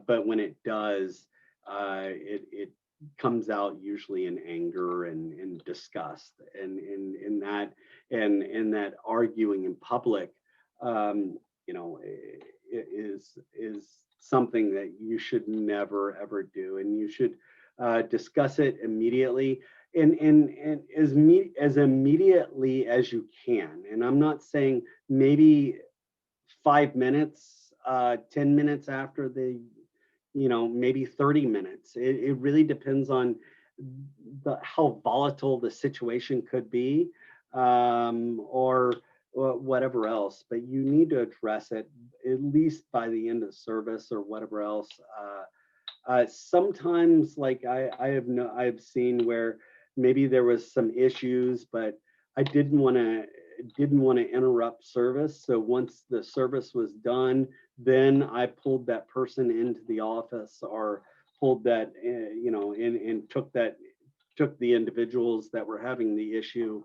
But when it does, it comes out usually in anger and disgust, and in that arguing in public, is something that you should never ever do, and you should discuss it immediately. And as immediately as you can. And I'm not saying maybe 5 minutes, 10 minutes after maybe 30 minutes. It really depends on how volatile the situation could be, or whatever else. But you need to address it at least by the end of service or whatever else. Sometimes, like I've seen where maybe there was some issues, but I didn't want to interrupt service. So once the service was done, then I pulled that person into the office, or pulled that, and took the individuals that were having the issue,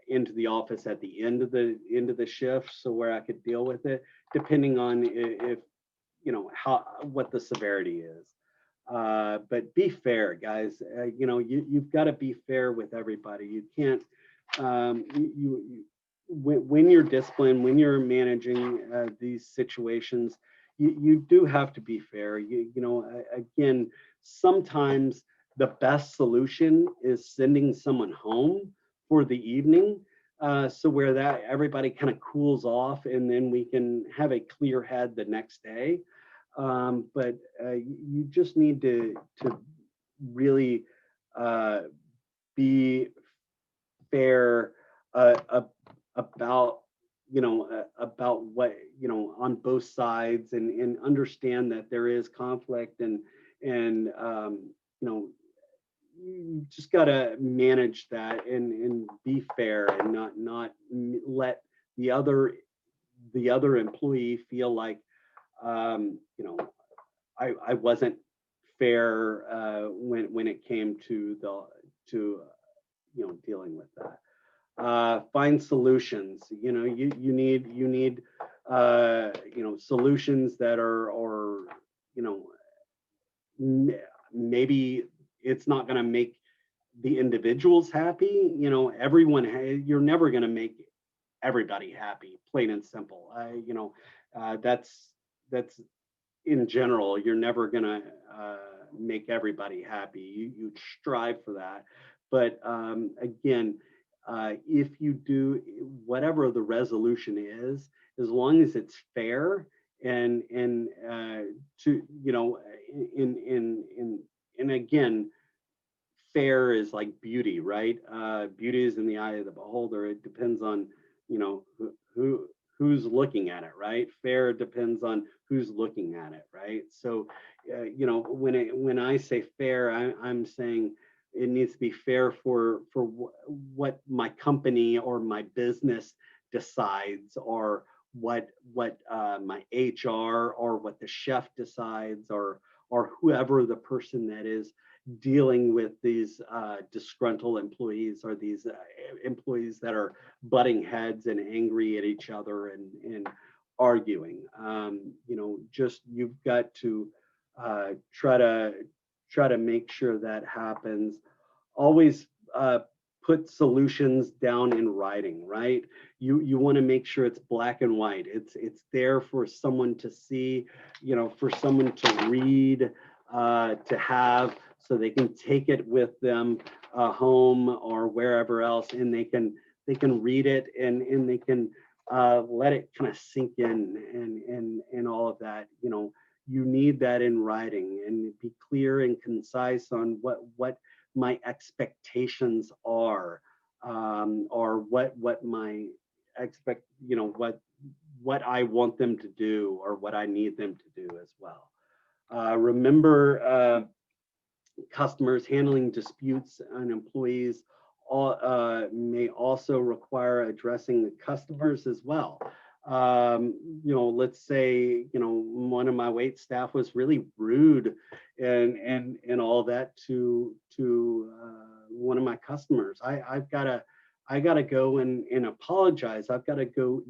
into the office at the end of the shift, so where I could deal with it, depending on if what the severity is. But be fair, guys. You've got to be fair with everybody. You can't, when you're disciplined, when you're managing these situations, you do have to be fair. Again, sometimes the best solution is sending someone home for the evening, so where that everybody kind of cools off, and then we can have a clear head the next day. But you just need to really be fair about about what on both sides, and understand that there is conflict, and you just got to manage that, and be fair, and not let the other employee feel like I wasn't fair when it came to dealing with that. Find solutions. You need solutions that are maybe it's not going to make the individuals happy. You're never going to make everybody happy, plain and simple. That's in general, you're never going to make everybody happy. You strive for that. But again, if you do whatever the resolution is, as long as it's fair, and again, fair is like beauty, right? Beauty is in the eye of the beholder. It depends on who's looking at it, right? Fair depends on who's looking at it, right? So when I say fair, I'm saying it needs to be fair for what my company or my business decides, or what my HR or what the chef decides, or whoever the person that is dealing with these disgruntled employees, or these employees that are butting heads and angry at each other and arguing. Just you've got to try to make sure that happens. Always put solutions down in writing, right? You want to make sure it's black and white. It's there for someone to see, for someone to read, to have, so they can take it with them home or wherever else, and they can read it, and they can let it kind of sink in, and all of that. You need that in writing, and be clear and concise on what my expectations are, or what my what I want them to do, or what I need them to do as well. Remember, customers handling disputes and employees may also require addressing the customers as well. Let's say, one of my wait staff was really rude and all that to one of my customers. I gotta go and apologize. I've got to go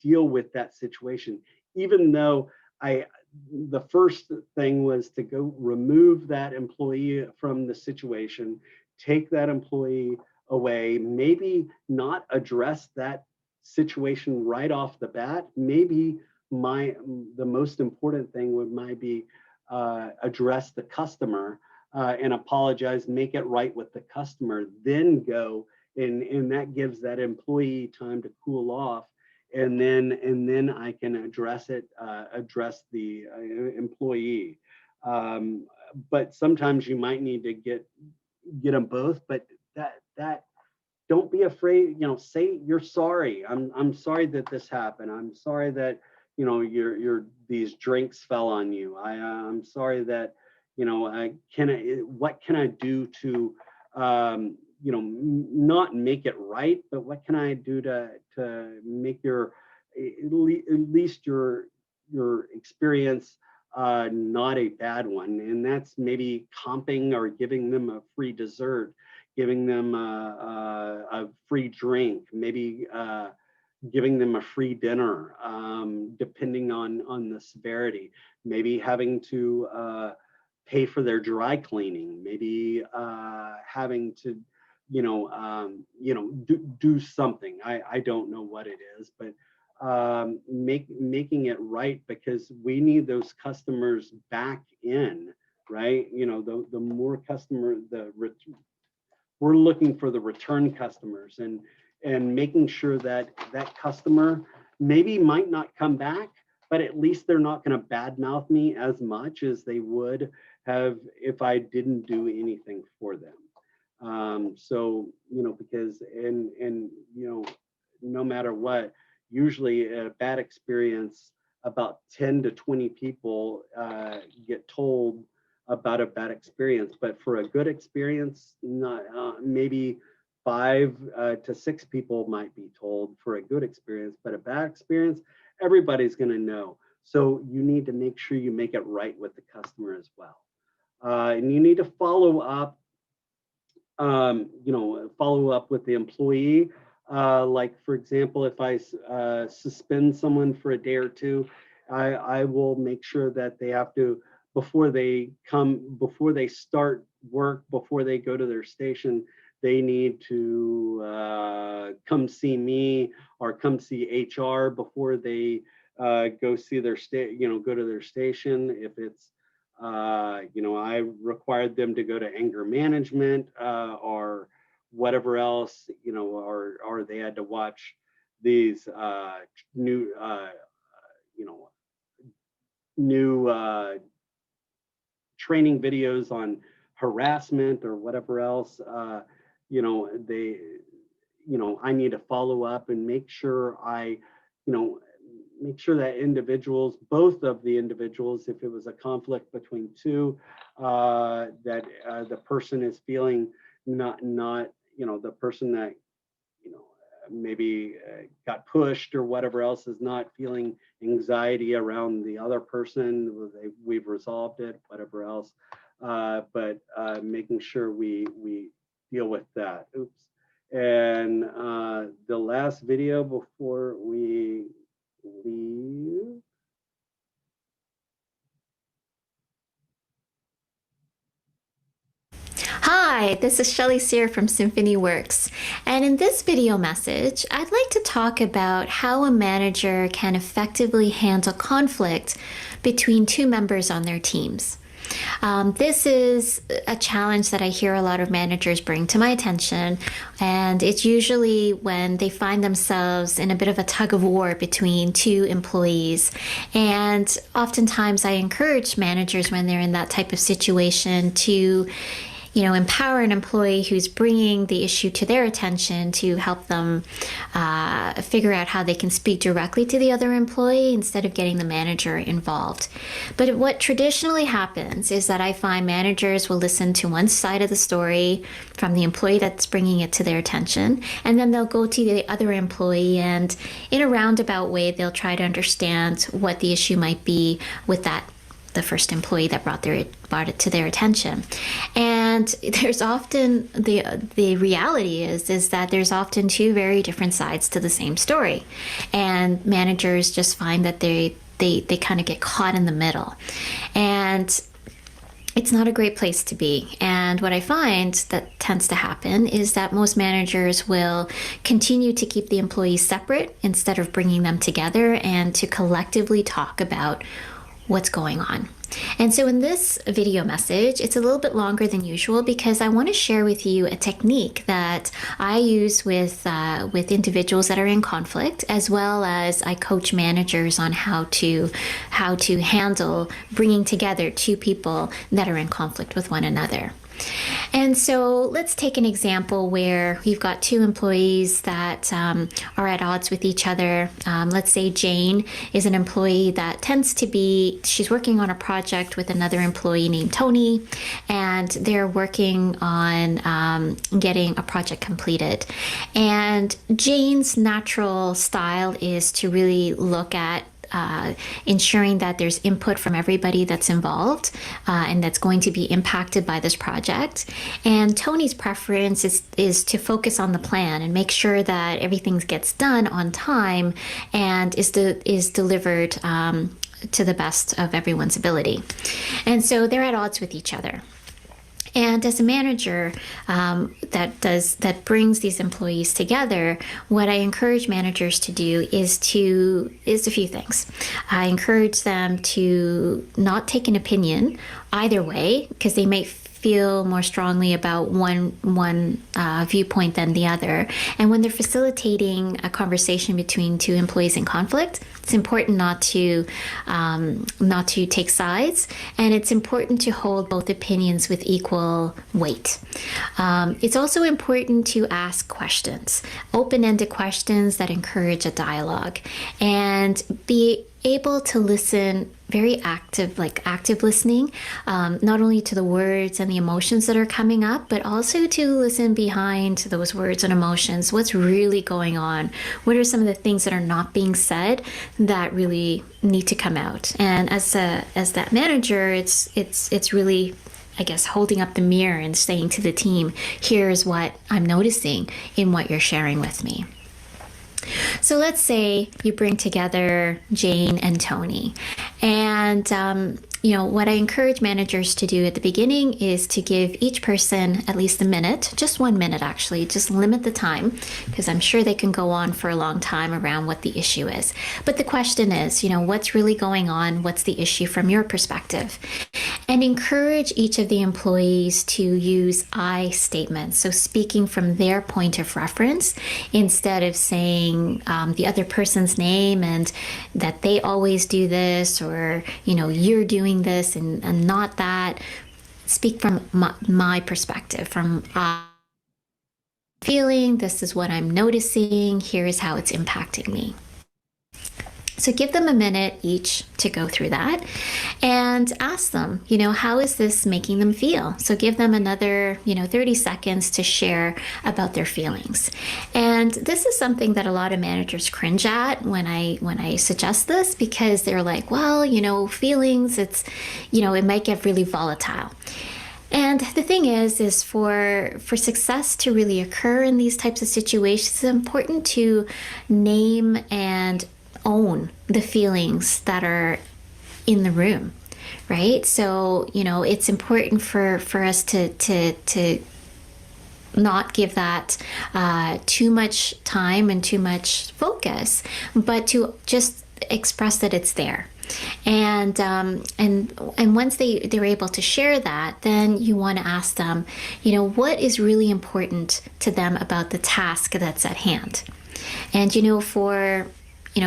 deal with that situation, even though the first thing was to go remove that employee from the situation, take that employee away, maybe not address that situation right off the bat. Maybe the most important thing might be address the customer and apologize, make it right with the customer, then go, and that gives that employee time to cool off, and then I can address the employee. But sometimes you might need to get them both, but that don't be afraid, say you're sorry. I'm sorry that this happened. I'm sorry that these drinks fell on you. I'm sorry that what can I do to not make it right, but what can I do to make at least your experience not a bad one? And that's maybe comping, or giving them a free dessert, giving them a free drink, maybe giving them a free dinner, depending on the severity. Maybe having to pay for their dry cleaning, maybe having to, do something. I don't know what it is, but making it right, because we need those customers back in, right? The more customer, we're looking for the return customers, and making sure that that customer maybe might not come back, but at least they're not going to badmouth me as much as they would have if I didn't do anything for them. So, because, no matter what, usually a bad experience, about 10 to 20 people get told about a bad experience, but for a good experience, not maybe 5 to 6 people might be told for a good experience, but a bad experience, everybody's going to know. So you need to make sure you make it right with the customer as well. And you need to follow up, follow up with the employee. Like, for example, if I suspend someone for a day or two, I will make sure that they have to, before they start work, before they go to their station, they need to come see me or come see HR before they go see their go to their station. If it's, I required them to go to anger management or whatever else, or they had to watch these new training videos on harassment or whatever else, I need to follow up and make sure make sure that individuals, both of the individuals, if it was a conflict between two, that the person is feeling not, the person that, maybe got pushed or whatever else is not feeling anxiety around the other person. We've resolved it, whatever else. But making sure we deal with that. Oops. And the last video before we leave. Hi, this is Shelly Sear from Symphony Works, and in this video message, I'd like to talk about how a manager can effectively handle conflict between two members on their teams. This is a challenge that I hear a lot of managers bring to my attention, and it's usually when they find themselves in a bit of a tug of war between two employees. And oftentimes I encourage managers when they're in that type of situation to empower an employee who's bringing the issue to their attention to help them figure out how they can speak directly to the other employee instead of getting the manager involved. But what traditionally happens is that I find managers will listen to one side of the story from the employee that's bringing it to their attention, and then they'll go to the other employee, and in a roundabout way, they'll try to understand what the issue might be with the first employee that brought it to their attention. And there's often the reality is that there's often two very different sides to the same story, and managers just find that they kind of get caught in the middle, and it's not a great place to be. And what I find that tends to happen is that most managers will continue to keep the employees separate instead of bringing them together and to collectively talk about what's going on. And so in this video message, it's a little bit longer than usual because I want to share with you a technique that I use with individuals that are in conflict, as well as I coach managers on how to handle bringing together two people that are in conflict with one another. And so let's take an example where we've got two employees that are at odds with each other. Let's say Jane is an employee that tends to be, she's working on a project with another employee named Tony, and they're working on getting a project completed. And Jane's natural style is to really look at ensuring that there's input from everybody that's involved and that's going to be impacted by this project. And Tony's preference is to focus on the plan and make sure that everything gets done on time and is delivered to the best of everyone's ability. And so they're at odds with each other. And as a manager that brings these employees together, what I encourage managers to do is a few things. I encourage them to not take an opinion either way, because they may feel more strongly about one viewpoint than the other. And when they're facilitating a conversation between two employees in conflict, it's important not to take sides, and it's important to hold both opinions with equal weight. It's also important to ask questions, open-ended questions that encourage a dialogue, and be able to listen, very active listening, not only to the words and the emotions that are coming up, but also to listen behind those words and emotions. What's really going on? What are some of the things that are not being said that really need to come out? And as that manager, it's really, I guess, holding up the mirror and saying to the team, here's what I'm noticing in what you're sharing with me. So let's say you bring together Jane and Tony, and what I encourage managers to do at the beginning is to give each person at least a minute, just 1 minute actually, just limit the time, because I'm sure they can go on for a long time around what the issue is. But the question is, what's really going on? What's the issue from your perspective? And encourage each of the employees to use I statements, so speaking from their point of reference instead of saying the other person's name and that they always do this, or you're doing this and not that. Speak from my perspective, from feeling, this is what I'm noticing, here is how it's impacting me. So give them a minute each to go through that and ask them, how is this making them feel? So give them another, 30 seconds to share about their feelings. And this is something that a lot of managers cringe at when I suggest this, because they're like, well, feelings, it might get really volatile. And the thing is for success to really occur in these types of situations, it's important to name and own the feelings that are in the room, right? So, it's important for us to not give that too much time and too much focus, but to just express that it's there. And once they're able to share that, then you want to ask them, what is really important to them about the task that's at hand. And,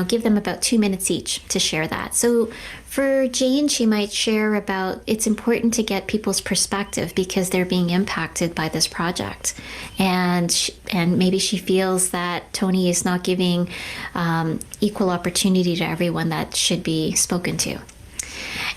give them about 2 minutes each to share that. So for Jane, she might share about it's important to get people's perspective because they're being impacted by this project. And maybe she feels that Tony is not giving equal opportunity to everyone that should be spoken to.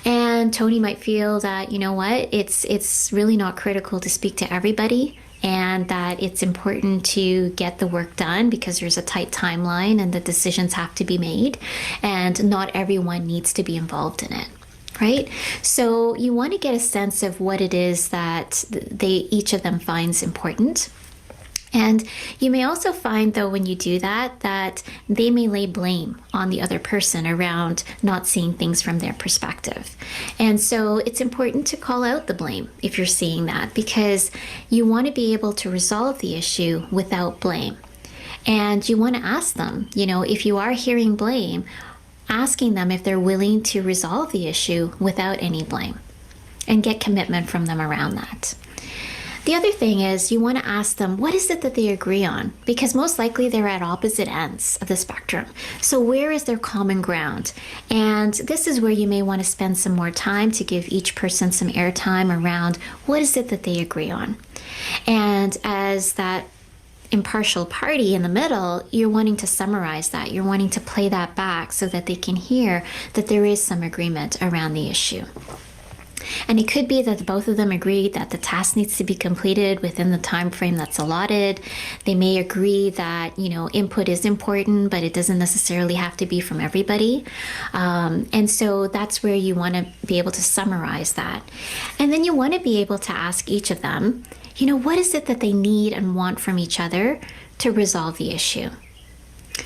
And Tony might feel that, it's really not critical to speak to everybody, and that it's important to get the work done because there's a tight timeline and the decisions have to be made, and not everyone needs to be involved in it, right? So you want to get a sense of what it is that each of them finds important. And you may also find, though, when you do that they may lay blame on the other person around not seeing things from their perspective. And so it's important to call out the blame if you're seeing that, because you want to be able to resolve the issue without blame. And you want to ask them, if you are hearing blame, asking them if they're willing to resolve the issue without any blame, and get commitment from them around that. The other thing is you want to ask them, what is it that they agree on? Because most likely they're at opposite ends of the spectrum. So where is their common ground? And this is where you may want to spend some more time to give each person some airtime around what is it that they agree on. And as that impartial party in the middle, you're wanting to summarize that. You're wanting to play that back so that they can hear that there is some agreement around the issue. And it could be that both of them agree that the task needs to be completed within the time frame that's allotted. They may agree that, input is important, but it doesn't necessarily have to be from everybody. And so that's where you want to be able to summarize that. And then you want to be able to ask each of them, what is it that they need and want from each other to resolve the issue?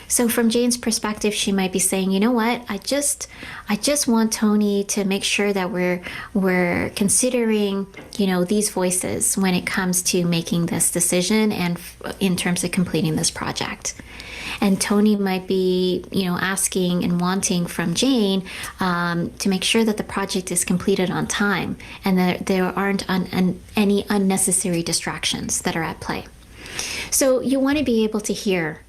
So from Jane's perspective, she might be saying, you know what, I just want Tony to make sure that we're considering, these voices when it comes to making this decision and in terms of completing this project. And Tony might be, asking and wanting from Jane to make sure that the project is completed on time and that there aren't any unnecessary distractions that are at play. So you want to be able to hear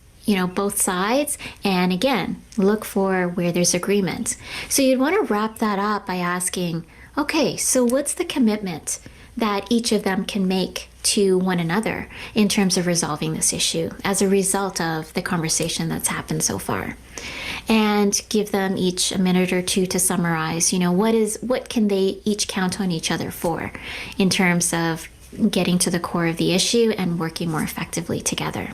both sides, and again, look for where there's agreement. So you'd want to wrap that up by asking, okay, so what's the commitment that each of them can make to one another in terms of resolving this issue as a result of the conversation that's happened so far? And give them each a minute or two to summarize, what can they each count on each other for in terms of getting to the core of the issue and working more effectively together.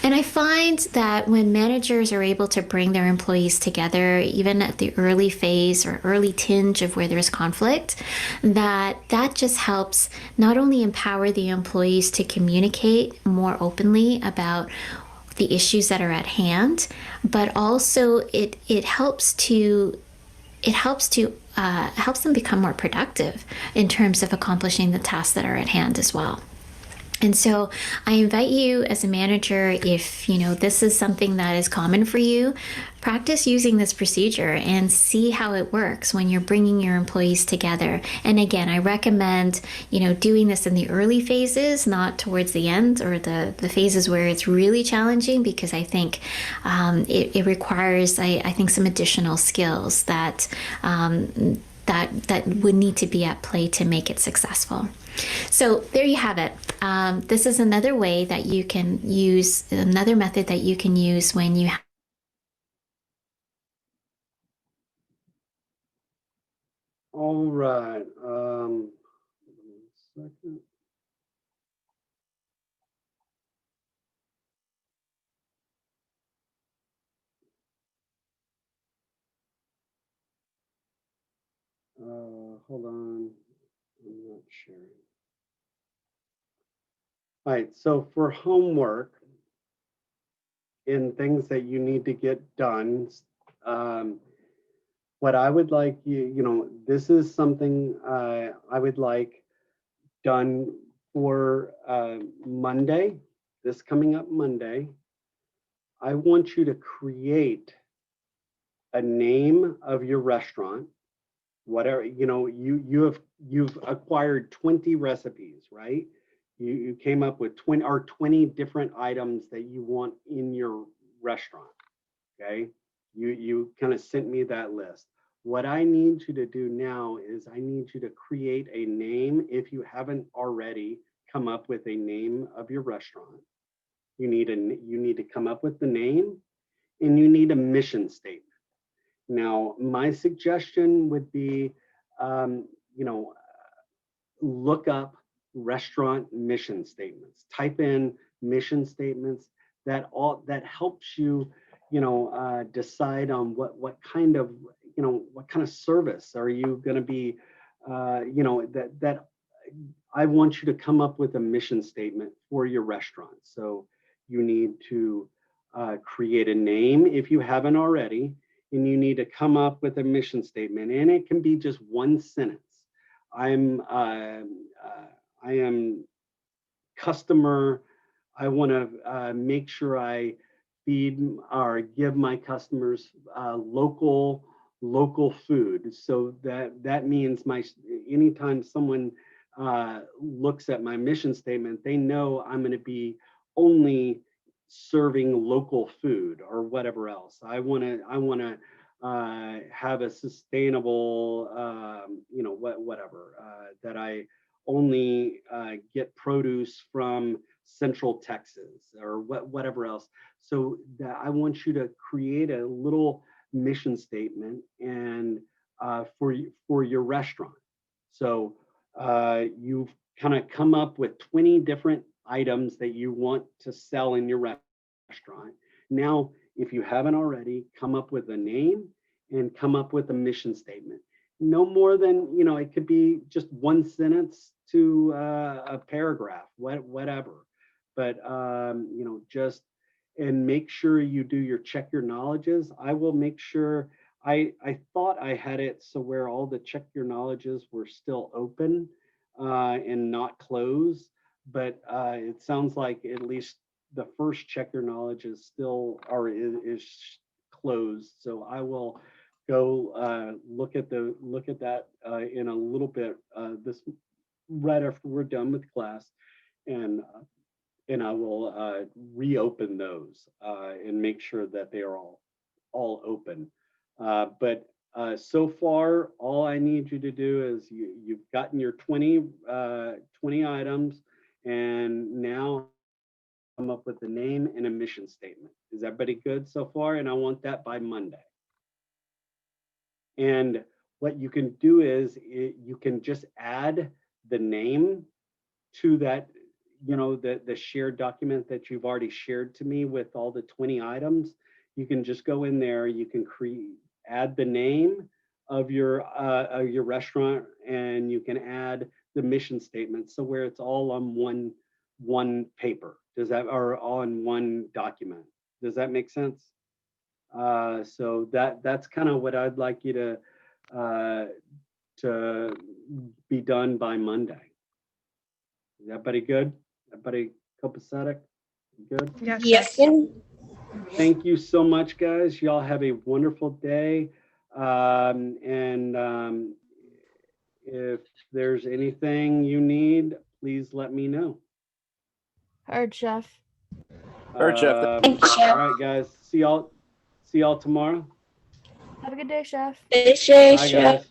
And I find that when managers are able to bring their employees together, even at the early phase or early tinge of where there's conflict, that just helps not only empower the employees to communicate more openly about the issues that are at hand, but also it helps them become more productive in terms of accomplishing the tasks that are at hand as well. And so I invite you as a manager, if this is something that is common for you, practice using this procedure and see how it works when you're bringing your employees together. And again, I recommend, doing this in the early phases, not towards the end or the phases where it's really challenging, because I think it requires, I think, some additional skills that would need to be at play to make it successful. So there you have it. This is another way that you can use, another method that you can use when you All right. One second. Hold on. I'm not sharing. All right. So for homework and things that you need to get done, what I would like this is something I would like done for Monday, this coming up Monday. I want you to create a name of your restaurant. Whatever, you've acquired 20 recipes, right? You came up with 20 different items that you want in your restaurant. Okay. You kind of sent me that list. What I need you to do now is I need you to create a name. If you haven't already come up with a name of your restaurant, you need to come up with the name, and you need a mission statement. Now, my suggestion would be, look up restaurant mission statements. Type in mission statements. That helps you, decide on what kind of service are you going to be. That I want you to come up with a mission statement for your restaurant. So you need to create a name if you haven't already. And you need to come up with a mission statement, and it can be just one sentence. I am customer. I want to make sure I feed or give my customers local food. So that means anytime someone looks at my mission statement, they know I'm going to be only serving local food or whatever else. I want to have a sustainable, that I only get produce from Central Texas or whatever else. So that I want you to create a little mission statement and for your restaurant. So you've kind of come up with 20 different items that you want to sell in your restaurant. Now, if you haven't already, come up with a name and come up with a mission statement. No more than, it could be just one sentence to a paragraph, whatever. But, just and make sure you do your check your knowledges. I will make sure, I thought I had it so where all the check your knowledges were still open and not closed, but it sounds like at least the first check your knowledge is still, or is closed. So I will go look at that in a little bit this right after we're done with class, and I will reopen those and make sure that they are all open. But so far, all I need you to do is you've gotten your 20 items, and now come up with a name and a mission statement. Is everybody good so far? And I want that by Monday. And what you can do is you can just add the name to that, the shared document that you've already shared to me with all the 20 items. You can just go in there, you can add the name of your restaurant, and you can add the mission statement. So where it's all on one paper, or on one document. Does that make sense? So that's kind of what I'd like you to be done by Monday. Is everybody good? Everybody copacetic? Good? Yes. Thank you so much, guys. Y'all have a wonderful day. If there's anything you need, please let me know. Heard, Chef. Heard, Chef. Thanks, Chef. All right, guys. See y'all tomorrow. Have a good day, Chef. Stay safe, Bye, Chef. guys.